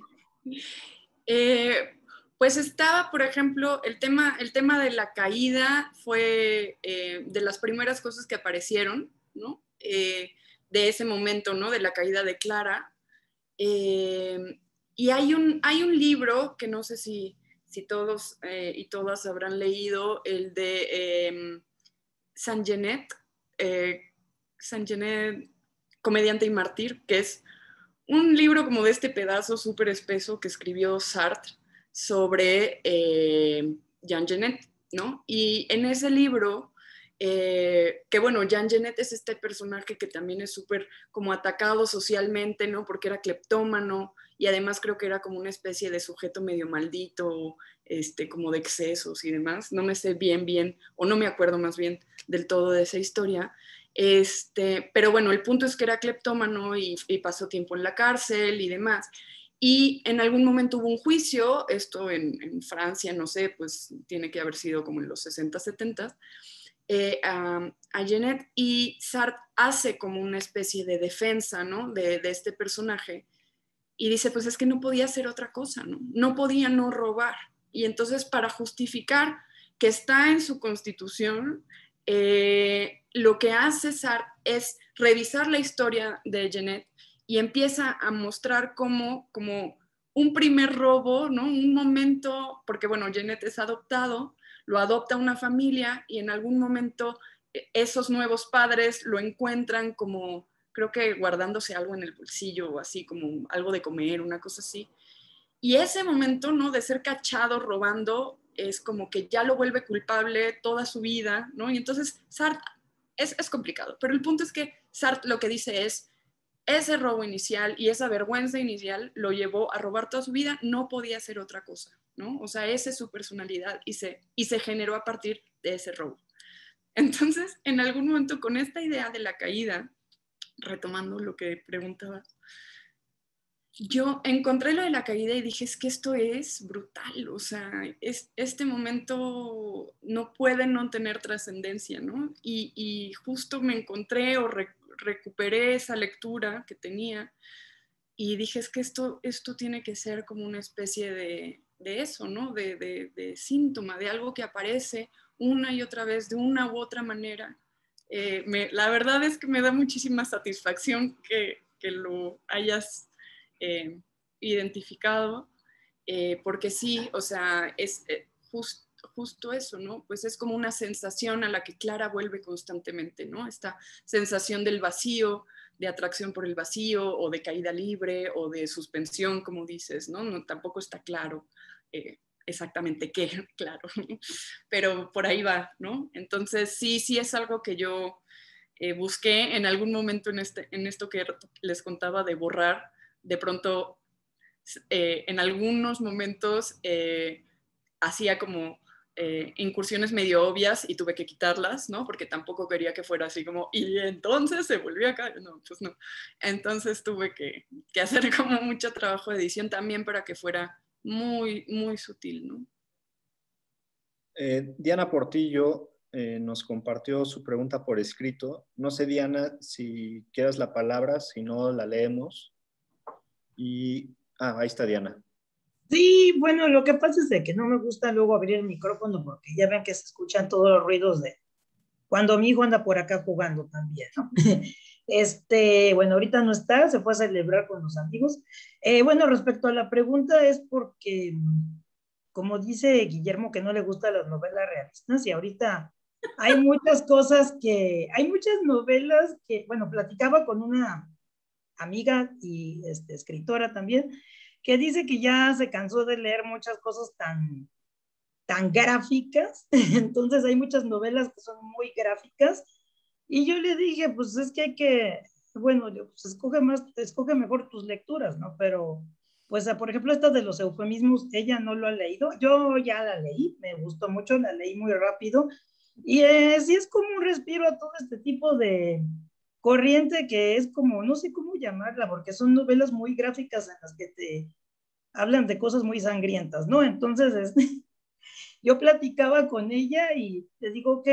Pues estaba, por ejemplo, el tema de la caída fue de las primeras cosas que aparecieron, ¿no? De ese momento, ¿no? De la caída de Clara. Y hay un libro que no sé si todos y todas habrán leído, el de Saint-Genet, Saint-Genet, Comediante y Mártir, que es un libro como de este pedazo súper espeso que escribió Sartre sobre Jean Genet, ¿no? Y en ese libro, que bueno, Jean Genet es este personaje que también es súper como atacado socialmente, ¿no? Porque era cleptómano y además creo que era como una especie de sujeto medio maldito, como de excesos y demás. No me sé bien, o no me acuerdo más bien del todo de esa historia. Pero bueno, el punto es que era cleptómano y pasó tiempo en la cárcel y demás. Y en algún momento hubo un juicio, esto en Francia, no sé, pues tiene que haber sido como en los 60, 70, a Jeanette, y Sartre hace como una especie de defensa, ¿no? De este personaje y dice, pues es que no podía hacer otra cosa, ¿no? No podía no robar. Y entonces para justificar que está en su constitución, lo que hace Sartre es revisar la historia de Jeanette y empieza a mostrar como un primer robo, ¿no? Un momento, porque bueno, Jeanette es adoptado, lo adopta una familia y en algún momento esos nuevos padres lo encuentran como creo que guardándose algo en el bolsillo o así, como algo de comer, una cosa así. Y ese momento, ¿no? De ser cachado robando es como que ya lo vuelve culpable toda su vida, ¿no? Y entonces Sartre es complicado, pero el punto es que Sartre lo que dice es, ese robo inicial y esa vergüenza inicial lo llevó a robar toda su vida, no podía ser otra cosa, ¿no? O sea, esa es su personalidad y se generó a partir de ese robo. Entonces, en algún momento con esta idea de la caída, retomando lo que preguntaba, yo encontré lo de la caída y dije, es que esto es brutal, o sea, este momento no puede no tener trascendencia, ¿no? Y justo me encontré o recuperé esa lectura que tenía y dije, es que esto tiene que ser como una especie de eso, ¿no? De síntoma, de algo que aparece una y otra vez, de una u otra manera. La verdad es que me da muchísima satisfacción que lo hayas identificado, porque sí, o sea, es justo eso, ¿no? Pues es como una sensación a la que Clara vuelve constantemente, ¿no? Esta sensación del vacío, de atracción por el vacío, o de caída libre, o de suspensión, como dices, ¿no? No, tampoco está claro exactamente qué, claro, pero por ahí va, ¿no? Entonces, sí es algo que yo busqué en algún momento en esto que les contaba de borrar, de pronto en algunos momentos hacía como incursiones medio obvias y tuve que quitarlas, ¿no? Porque tampoco quería que fuera así como, y entonces se volvió a caer, no, pues no. Entonces tuve que hacer como mucho trabajo de edición también para que fuera muy, muy sutil, ¿no? Diana Portillo nos compartió su pregunta por escrito. No sé, Diana, si quieres la palabra, si no la leemos. Ahí está Diana. Sí, bueno, lo que pasa es de que no me gusta luego abrir el micrófono porque ya ven que se escuchan todos los ruidos de cuando mi hijo anda por acá jugando también, ¿no? Bueno, ahorita no está, se fue a celebrar con los amigos. Bueno, respecto a la pregunta es porque, como dice Guillermo, que no le gustan las novelas realistas y ahorita hay muchas novelas que, bueno, platicaba con una amiga y escritora también, que dice que ya se cansó de leer muchas cosas tan gráficas, entonces hay muchas novelas que son muy gráficas, y yo le dije, pues es que hay que, bueno, pues escoge mejor tus lecturas, ¿no? Pero, pues, por ejemplo, esta de los eufemismos, ella no lo ha leído, yo ya la leí, me gustó mucho, la leí muy rápido, y sí es como un respiro a todo este tipo de corriente que es como, no sé cómo llamarla, porque son novelas muy gráficas en las que te hablan de cosas muy sangrientas, ¿no? Entonces, yo platicaba con ella y te digo, ok,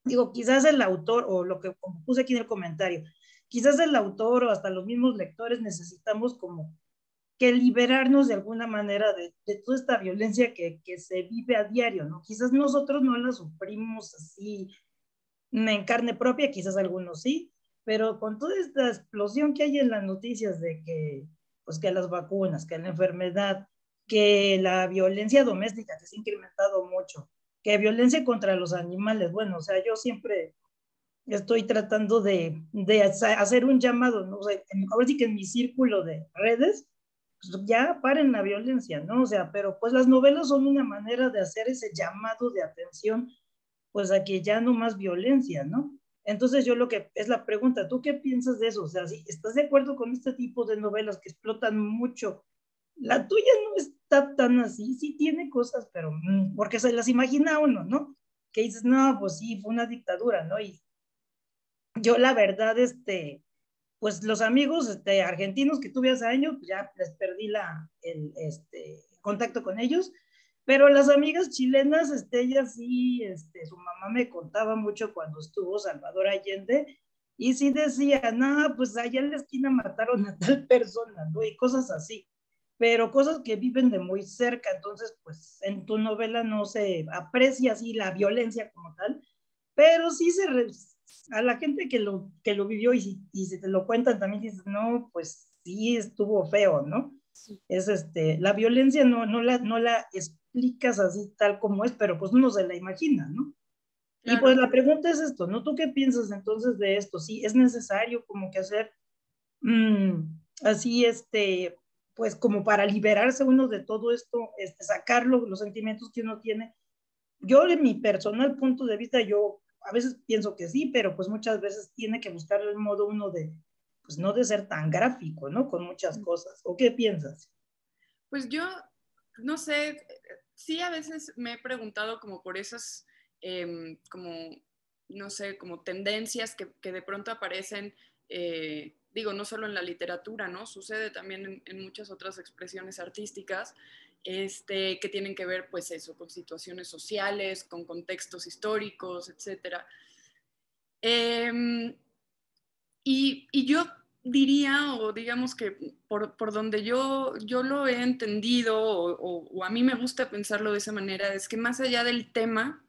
digo, quizás el autor, o lo que como puse aquí en el comentario, quizás el autor o hasta los mismos lectores necesitamos como que liberarnos de alguna manera de toda esta violencia que se vive a diario, ¿no? Quizás nosotros no la sufrimos así en carne propia, quizás algunos sí, pero con toda esta explosión que hay en las noticias de que, pues que las vacunas, que la enfermedad, que la violencia doméstica que se ha incrementado mucho, que violencia contra los animales, bueno, o sea, yo siempre estoy tratando de hacer un llamado, ¿no? O sea, ahora sí que en mi círculo de redes, pues ya paren la violencia, ¿no? O sea, pero pues las novelas son una manera de hacer ese llamado de atención, pues a que ya no más violencia, ¿no? Entonces yo lo que es la pregunta, ¿tú qué piensas de eso? O sea, si estás de acuerdo con este tipo de novelas que explotan mucho, la tuya no está tan así, sí tiene cosas, pero porque se las imagina uno, ¿no? Que dices, no, pues sí, fue una dictadura, ¿no? Y yo la verdad, pues los amigos argentinos que tuve hace años, pues ya les perdí el contacto con ellos, pero las amigas chilenas, ellas sí, su mamá me contaba mucho cuando estuvo Salvador Allende, y sí decía, no, pues allá en la esquina mataron a tal persona, ¿no? Y cosas así, pero cosas que viven de muy cerca, entonces, pues en tu novela no se aprecia así la violencia como tal, pero sí a la gente que lo vivió y si te lo cuentan también dices, no, pues sí estuvo feo, ¿no? Es la violencia no la explicas así tal como es, pero pues uno se la imagina, ¿no? Y pues la pregunta es esto, ¿no? ¿Tú qué piensas entonces de esto? ¿Sí es necesario como que hacer así, pues como para liberarse uno de todo esto, sacarlo, los sentimientos que uno tiene? Yo, de mi personal punto de vista, yo a veces pienso que sí, pero pues muchas veces tiene que buscar el modo uno de, pues no de ser tan gráfico, ¿no? Con muchas cosas. ¿O qué piensas? Pues yo, no sé, sí a veces me he preguntado como por esas, como, no sé, como tendencias que de pronto aparecen, digo, no solo en la literatura, ¿no? Sucede también en muchas otras expresiones artísticas, que tienen que ver, pues eso, con situaciones sociales, con contextos históricos, etcétera. Y yo diría, o digamos que por donde yo lo he entendido, o a mí me gusta pensarlo de esa manera, es que más allá del tema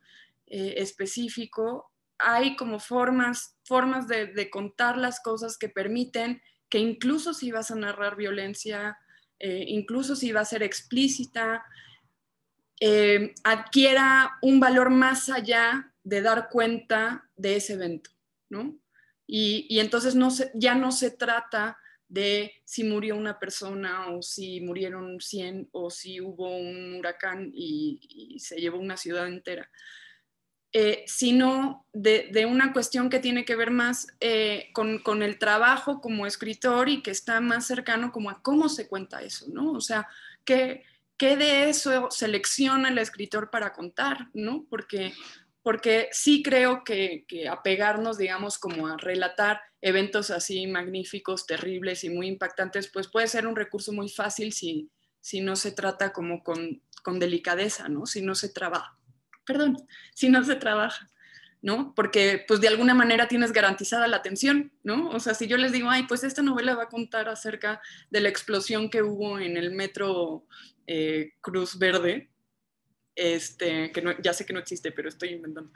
específico, hay como formas de contar las cosas que permiten que incluso si vas a narrar violencia, incluso si va a ser explícita, adquiera un valor más allá de dar cuenta de ese evento, ¿no? Y entonces ya no se trata de si murió una persona o si murieron 100 o si hubo un huracán y se llevó una ciudad entera, sino de una cuestión que tiene que ver más con el trabajo como escritor y que está más cercano como a cómo se cuenta eso, ¿no? O sea, ¿qué de eso selecciona el escritor para contar, ¿no? Porque sí creo que apegarnos, digamos, como a relatar eventos así magníficos, terribles y muy impactantes, pues puede ser un recurso muy fácil si no se trata como con delicadeza, ¿no? Si no se trabaja. Perdón, si no se trabaja, ¿no? Porque pues de alguna manera tienes garantizada la atención, ¿no? O sea, si yo les digo, ay, pues esta novela va a contar acerca de la explosión que hubo en el metro Cruz Verde, que no, ya sé que no existe, pero estoy inventando,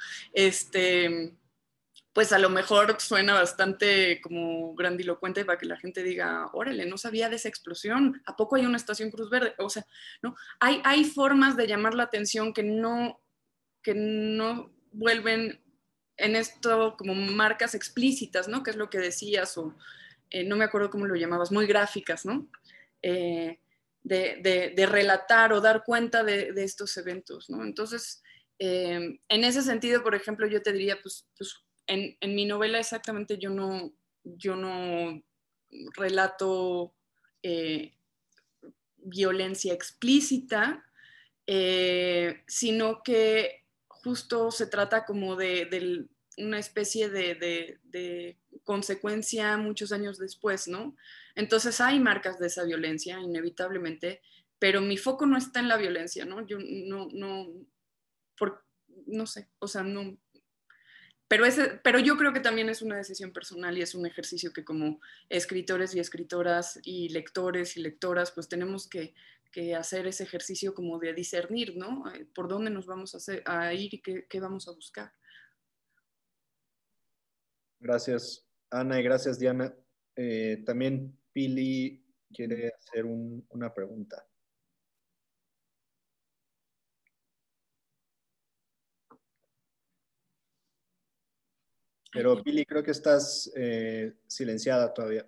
pues a lo mejor suena bastante como grandilocuente para que la gente diga, órale, no sabía de esa explosión, ¿a poco hay una estación Cruz Verde? O sea, ¿no? Hay formas de llamar la atención que no vuelven en esto como marcas explícitas, ¿no? Que es lo que decías, o no me acuerdo cómo lo llamabas, muy gráficas, ¿no? De relatar o dar cuenta de estos eventos, ¿no? Entonces, en ese sentido, por ejemplo, yo te diría, pues en mi novela exactamente yo no relato violencia explícita, sino que justo se trata como de una especie de consecuencia muchos años después, ¿no? Entonces hay marcas de esa violencia, inevitablemente, pero mi foco no está en la violencia, ¿no? Yo no sé, o sea, no, pero yo creo que también es una decisión personal y es un ejercicio que como escritores y escritoras y lectores y lectoras, pues tenemos que hacer ese ejercicio como de discernir, ¿no? Por dónde nos vamos a ir y qué vamos a buscar. Gracias, Ana, y gracias, Diana. También Pili quiere hacer una pregunta. Pero Pili, creo que estás silenciada todavía.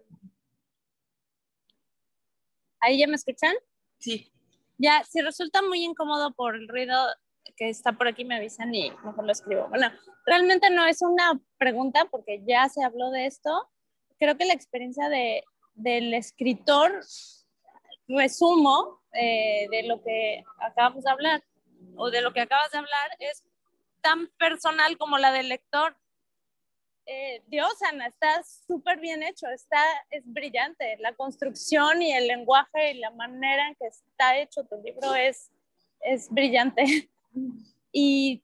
¿Ahí ya me escuchan? Sí. Ya, si resulta muy incómodo por el ruido que está por aquí, me avisan y mejor lo escribo. Bueno, realmente no es una pregunta porque ya se habló de esto. Creo que la experiencia del escritor, resumo de lo que acabamos de hablar o de lo que acabas de hablar, es tan personal como la del lector. Dios, Ana, está súper bien hecho, es brillante. La construcción y el lenguaje y la manera en que está hecho tu libro es brillante. Y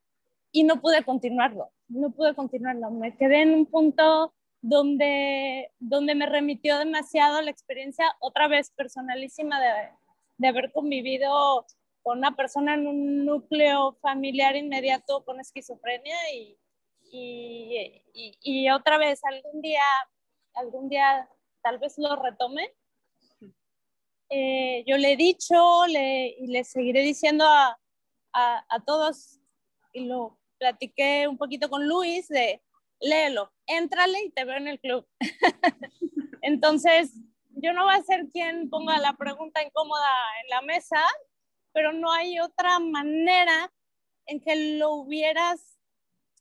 no pude continuarlo, Me quedé en un punto donde me remitió demasiado la experiencia, otra vez personalísima, de haber convivido con una persona en un núcleo familiar inmediato con esquizofrenia y otra vez algún día tal vez lo retome. Yo le he dicho y le seguiré diciendo a todos, y lo platiqué un poquito con Luis de léelo, éntrale y te veo en el club. Entonces, yo no voy a ser quien ponga la pregunta incómoda en la mesa, pero no hay otra manera en que lo hubieras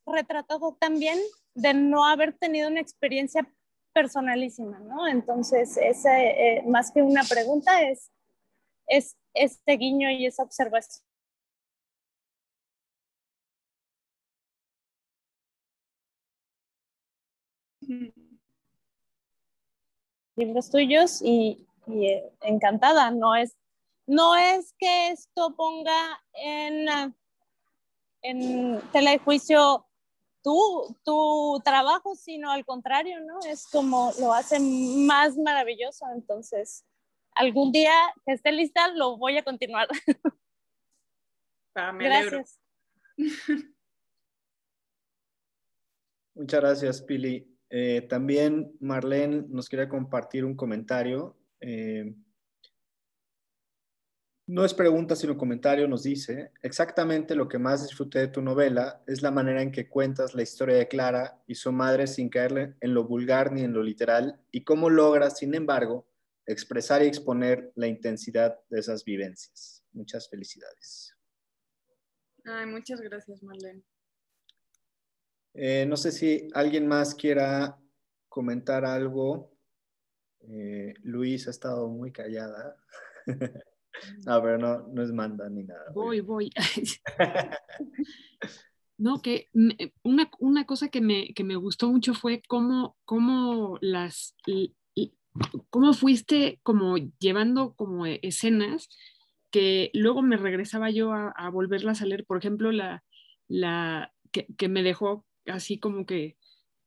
retratado tan bien de no haber tenido una experiencia personalísima, ¿no? Entonces, más que una pregunta, es este guiño y esa observación. Libros tuyos y encantada, no es que esto ponga en tela de juicio tu trabajo, sino al contrario, ¿no? Es como lo hace más maravilloso. Entonces, algún día que esté lista, lo voy a continuar. Me alegro. Gracias. Muchas gracias, Pili. También Marlene nos quería compartir un comentario. No es pregunta, sino comentario. Nos dice: exactamente lo que más disfruté de tu novela es la manera en que cuentas la historia de Clara y su madre sin caerle en lo vulgar ni en lo literal, y cómo logras, sin embargo, expresar y exponer la intensidad de esas vivencias. Muchas felicidades. Ay, muchas gracias, Marlene. No sé si alguien más quiera comentar algo. Luis ha estado muy callada. A ver, no es manda ni nada. Voy. No, que una cosa que me gustó mucho fue cómo fuiste como llevando como escenas que luego me regresaba yo a volverlas a leer. Por ejemplo, que me dejó así como que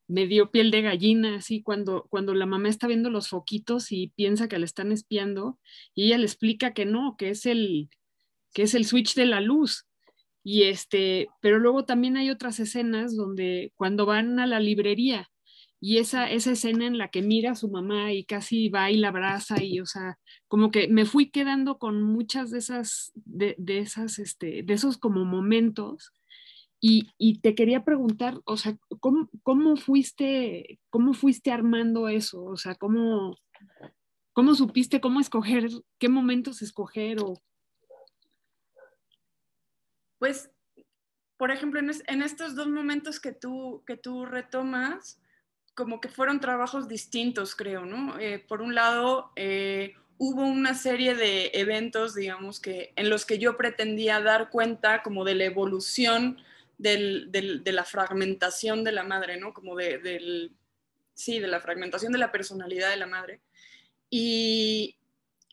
me dio piel de gallina, así cuando la mamá está viendo los foquitos y piensa que la están espiando, y ella le explica que no, que es el switch de la luz. Pero luego también hay otras escenas donde cuando van a la librería y esa escena en la que mira a su mamá y casi va y la abraza, y o sea, como que me fui quedando con muchas de esos como momentos. Y te quería preguntar, o sea, ¿cómo fuiste armando eso? O sea, ¿cómo supiste cómo escoger, qué momentos escoger? Pues, por ejemplo, en estos dos momentos que tú retomas, como que fueron trabajos distintos, creo, ¿no? Por un lado, hubo una serie de eventos, digamos, en los que yo pretendía dar cuenta como de la evolución de la fragmentación de la madre, ¿no? Como de la fragmentación de la personalidad de la madre. Y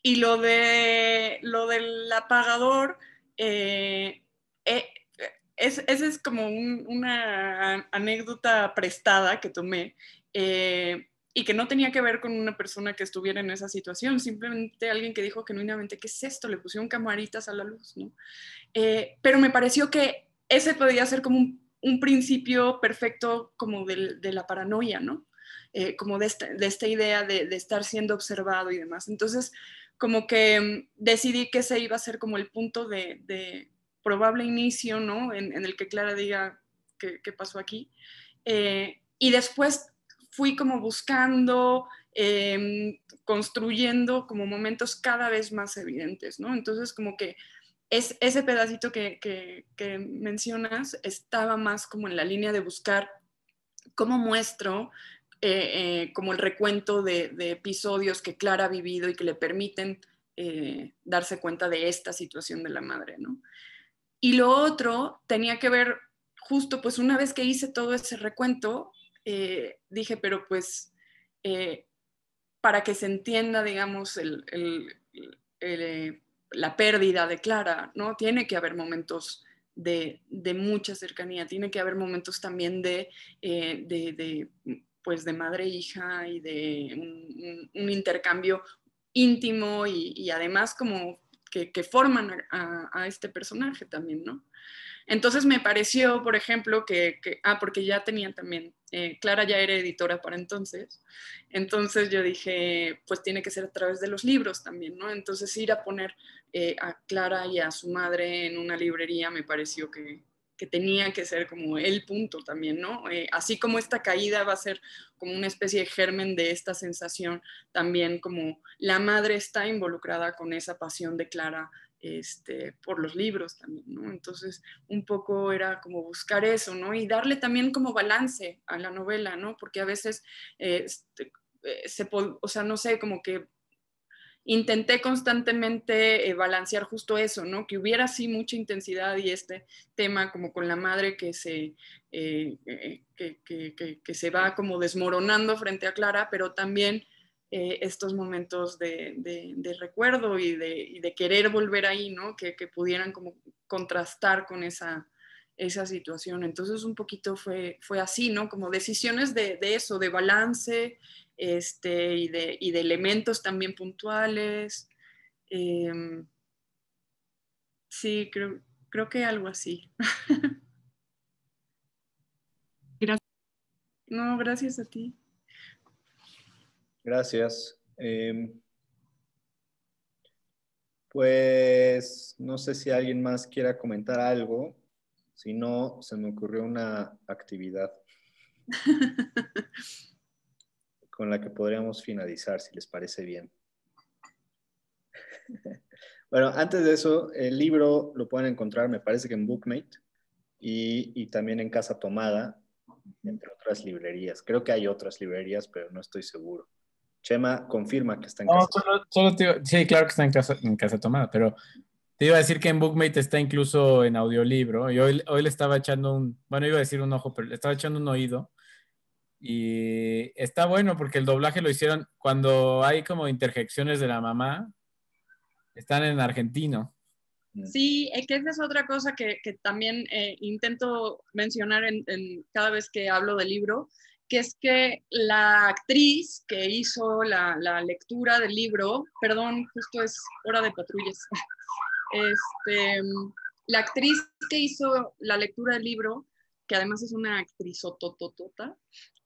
lo del apagador, esa es como una anécdota prestada que tomé, y que no tenía que ver con una persona que estuviera en esa situación, simplemente alguien que dijo genuinamente: ¿qué es esto? Le pusieron camaritas a la luz, ¿no? Pero me pareció que ese podía ser como un principio perfecto como de la paranoia, ¿no? Como de esta idea de estar siendo observado y demás. Entonces, como que decidí que ese iba a ser como el punto de probable inicio, ¿no? En el que Clara diga qué pasó aquí. Y después fui como buscando, construyendo como momentos cada vez más evidentes, ¿no? Entonces, como que ese pedacito que mencionas estaba más como en la línea de buscar cómo muestro como el recuento de episodios que Clara ha vivido y que le permiten darse cuenta de esta situación de la madre, ¿no? Y lo otro tenía que ver justo, pues una vez que hice todo ese recuento, dije, pero pues para que se entienda, digamos, la pérdida de Clara, ¿no? Tiene que haber momentos de mucha cercanía, tiene que haber momentos también pues de madre e hija y de un intercambio íntimo y además como que forman a este personaje también, ¿no? Entonces me pareció, por ejemplo, porque ya tenía también, Clara ya era editora para entonces yo dije, pues tiene que ser a través de los libros también, ¿no? Entonces ir a poner a Clara y a su madre en una librería me pareció que que tenía que ser como el punto también, ¿no? Así como esta caída va a ser como una especie de germen de esta sensación, también como la madre está involucrada con esa pasión de Clara por los libros también, ¿no? Entonces, un poco era como buscar eso, ¿no? Y darle también como balance a la novela, ¿no? Porque a veces, o sea, no sé, como que intenté constantemente balancear justo eso, ¿no? Que hubiera así mucha intensidad y este tema como con la madre que se va como desmoronando frente a Clara, pero también estos momentos de recuerdo y de querer volver ahí, ¿no? Que pudieran como contrastar con esa situación. Entonces un poquito fue así, ¿no? Como decisiones de eso, de balance, y de elementos también puntuales. Sí, creo que algo así. Gracias. No, gracias a ti. Gracias. Pues no sé si alguien más quiera comentar algo. Si no, se me ocurrió una actividad con la que podríamos finalizar, si les parece bien. Bueno, antes de eso, el libro lo pueden encontrar, me parece que en Bookmate y también en Casa Tomada, entre otras librerías. Creo que hay otras librerías, pero no estoy seguro. Chema confirma que está en No, Casa. sí, claro que está en casa tomada, pero te iba a decir que en Bookmate está incluso en audiolibro. Y hoy le estaba echando bueno, iba a decir un ojo, pero le estaba echando un oído. Y está bueno porque el doblaje lo hicieron cuando hay como interjecciones de la mamá, están en argentino. Sí, que esa es otra cosa que también intento mencionar cada vez que hablo del libro, que es que la actriz que hizo la lectura del libro, perdón, justo es hora de patrullas, la actriz que hizo la lectura del libro, que además es una actriz otototota,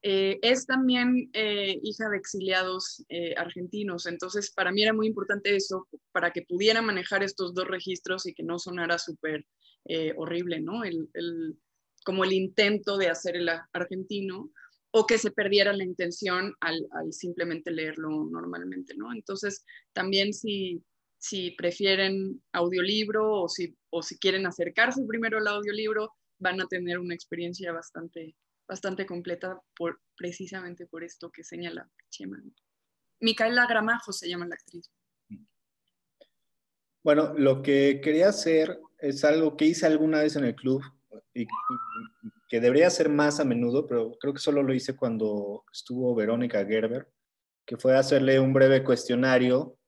es también hija de exiliados argentinos. Entonces, para mí era muy importante eso, para que pudiera manejar estos dos registros y que no sonara súper horrible, ¿no? Como el intento de hacer el argentino, o que se perdiera la intención al simplemente leerlo normalmente, ¿no? Entonces, también si prefieren audiolibro o si quieren acercarse primero al audiolibro, van a tener una experiencia bastante completa precisamente por esto que señala Chema. Micaela Gramajo se llama la actriz. Bueno, lo que quería hacer es algo que hice alguna vez en el club y que debería hacer más a menudo, pero creo que solo lo hice cuando estuvo Verónica Gerber, que fue hacerle un breve cuestionario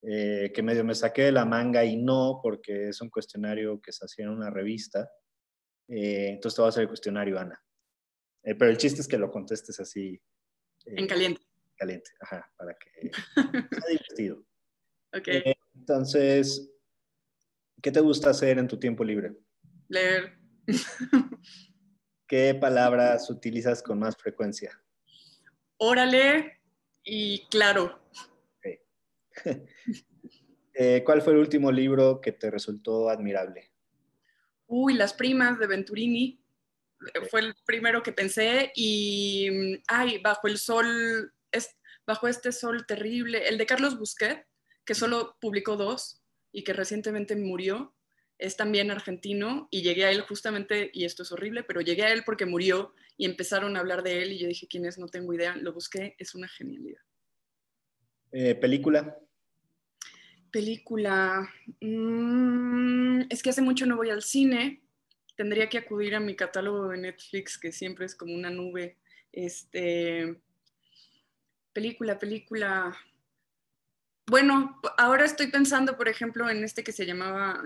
que medio me saqué de la manga y no, porque es un cuestionario que se hacía en una revista. Entonces te voy a hacer el cuestionario, Ana. Pero el chiste es que lo contestes así. En caliente. Caliente, ajá, para que sea divertido. Ok. Entonces, ¿qué te gusta hacer en tu tiempo libre? Leer. ¿Qué palabras utilizas con más frecuencia? Órale y claro. Okay. ¿Cuál fue el último libro que te resultó admirable? Uy, Las primas de Venturini. Okay. Fue el primero que pensé y, Bajo el sol, bajo este sol terrible, el de Carlos Busquet, que solo publicó 2 y que recientemente murió, es también argentino y llegué a él justamente, y esto es horrible, pero llegué a él porque murió y empezaron a hablar de él y yo dije, ¿quién es? No tengo idea, lo busqué, es una genialidad. ¿Película? Película, es que hace mucho no voy al cine, tendría que acudir a mi catálogo de Netflix, que siempre es como una nube. Película. Bueno, ahora estoy pensando, por ejemplo, en este que se llamaba,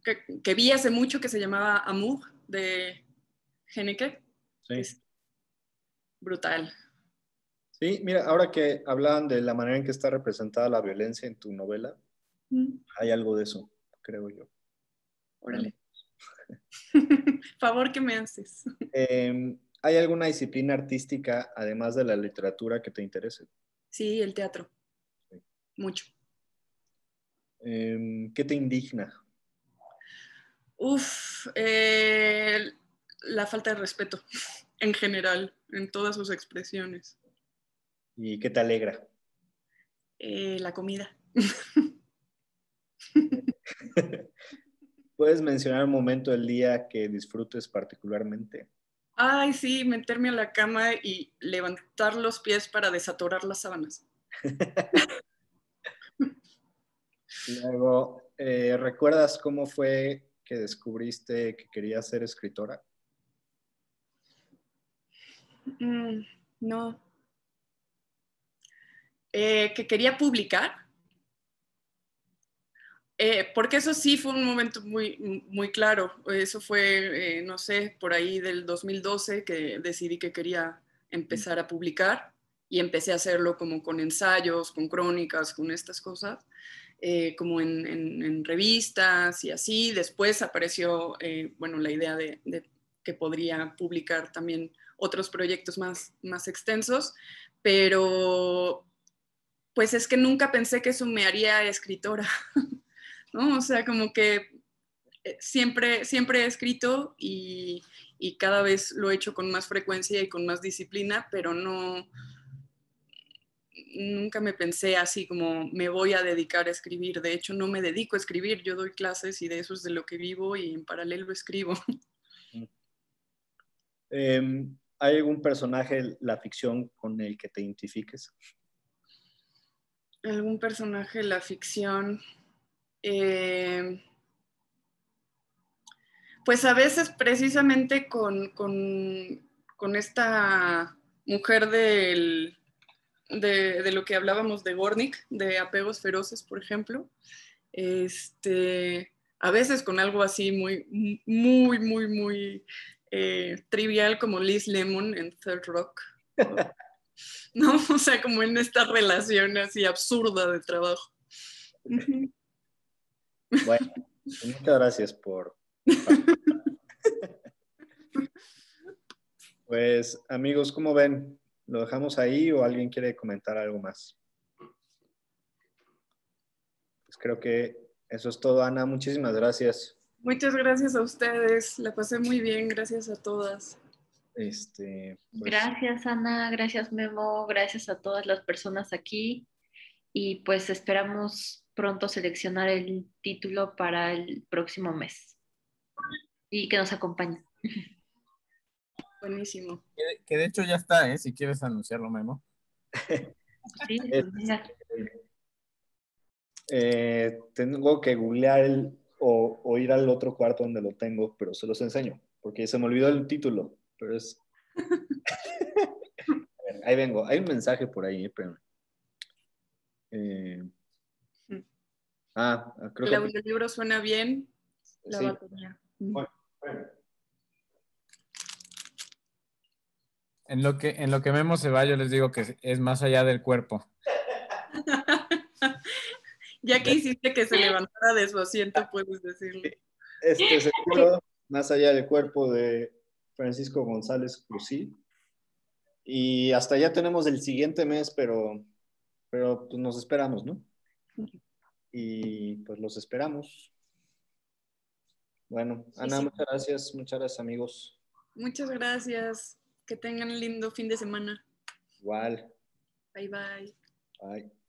que vi hace mucho, que se llamaba Amour, de Haneke, Sí. que es brutal. Sí, mira, ahora que hablaban de la manera en que está representada la violencia en tu novela, hay algo de eso, creo yo. Órale. Favor que me haces. ¿Hay alguna disciplina artística, además de la literatura, que te interese? Sí, el teatro. Sí. Mucho. ¿Qué te indigna? La falta de respeto en general, en todas sus expresiones. ¿Y qué te alegra? La comida. ¿Puedes mencionar un momento del día que disfrutes particularmente? Ay, sí, meterme a la cama y levantar los pies para desatorar las sábanas. Luego, ¿recuerdas cómo fue que descubriste que querías ser escritora? No. Que quería publicar. Porque eso sí fue un momento muy, muy claro. Eso fue, no sé, por ahí del 2012 que decidí que quería empezar a publicar y empecé a hacerlo como con ensayos, con crónicas, con estas cosas, como en revistas y así. Después apareció, bueno, la idea de que podría publicar también otros proyectos más extensos, pero pues es que nunca pensé que eso me haría escritora. ¿No? O sea, como que siempre he escrito y cada vez lo he hecho con más frecuencia y con más disciplina, pero nunca me pensé así como me voy a dedicar a escribir. De hecho, no me dedico a escribir, yo doy clases y de eso es de lo que vivo y en paralelo escribo. ¿Hay algún personaje de la ficción con el que te identifiques? ¿Algún personaje de la ficción? Pues a veces precisamente con esta mujer de lo que hablábamos de Gornick, de Apegos Feroces, por ejemplo, a veces con algo así muy trivial como Liz Lemon en Third Rock, ¿no? O sea, como en esta relación así absurda de trabajo. Bueno, muchas gracias por... Pues amigos, ¿cómo ven? ¿Lo dejamos ahí o alguien quiere comentar algo más? Pues creo que eso es todo, Ana. Muchísimas gracias. Muchas gracias a ustedes. La pasé muy bien. Gracias a todas. Pues, gracias, Ana. Gracias, Memo. Gracias a todas las personas aquí. Y pues esperamos pronto seleccionar el título para el próximo mes. Y que nos acompañe. Buenísimo. Que de hecho ya está, si quieres anunciarlo, Memo. Sí, tengo que googlear o ir al otro cuarto donde lo tengo, pero se los enseño, porque se me olvidó el título, pero es... ver, ahí vengo, hay un mensaje por ahí, espérame. Creo el audiolibro suena bien. La sí. batería. Bueno. En lo que Memo se va, yo les digo que es más allá del cuerpo. Ya que hiciste que se levantara de su asiento, puedes decirlo. Este es el libro, Más allá del cuerpo, de Francisco González Cruzí. Y hasta ya tenemos el siguiente mes, pero pues nos esperamos, ¿no? Y pues los esperamos. Bueno, Ana, sí. Muchas gracias, amigos. Muchas gracias. Que tengan un lindo fin de semana. Igual. Bye, bye. Bye.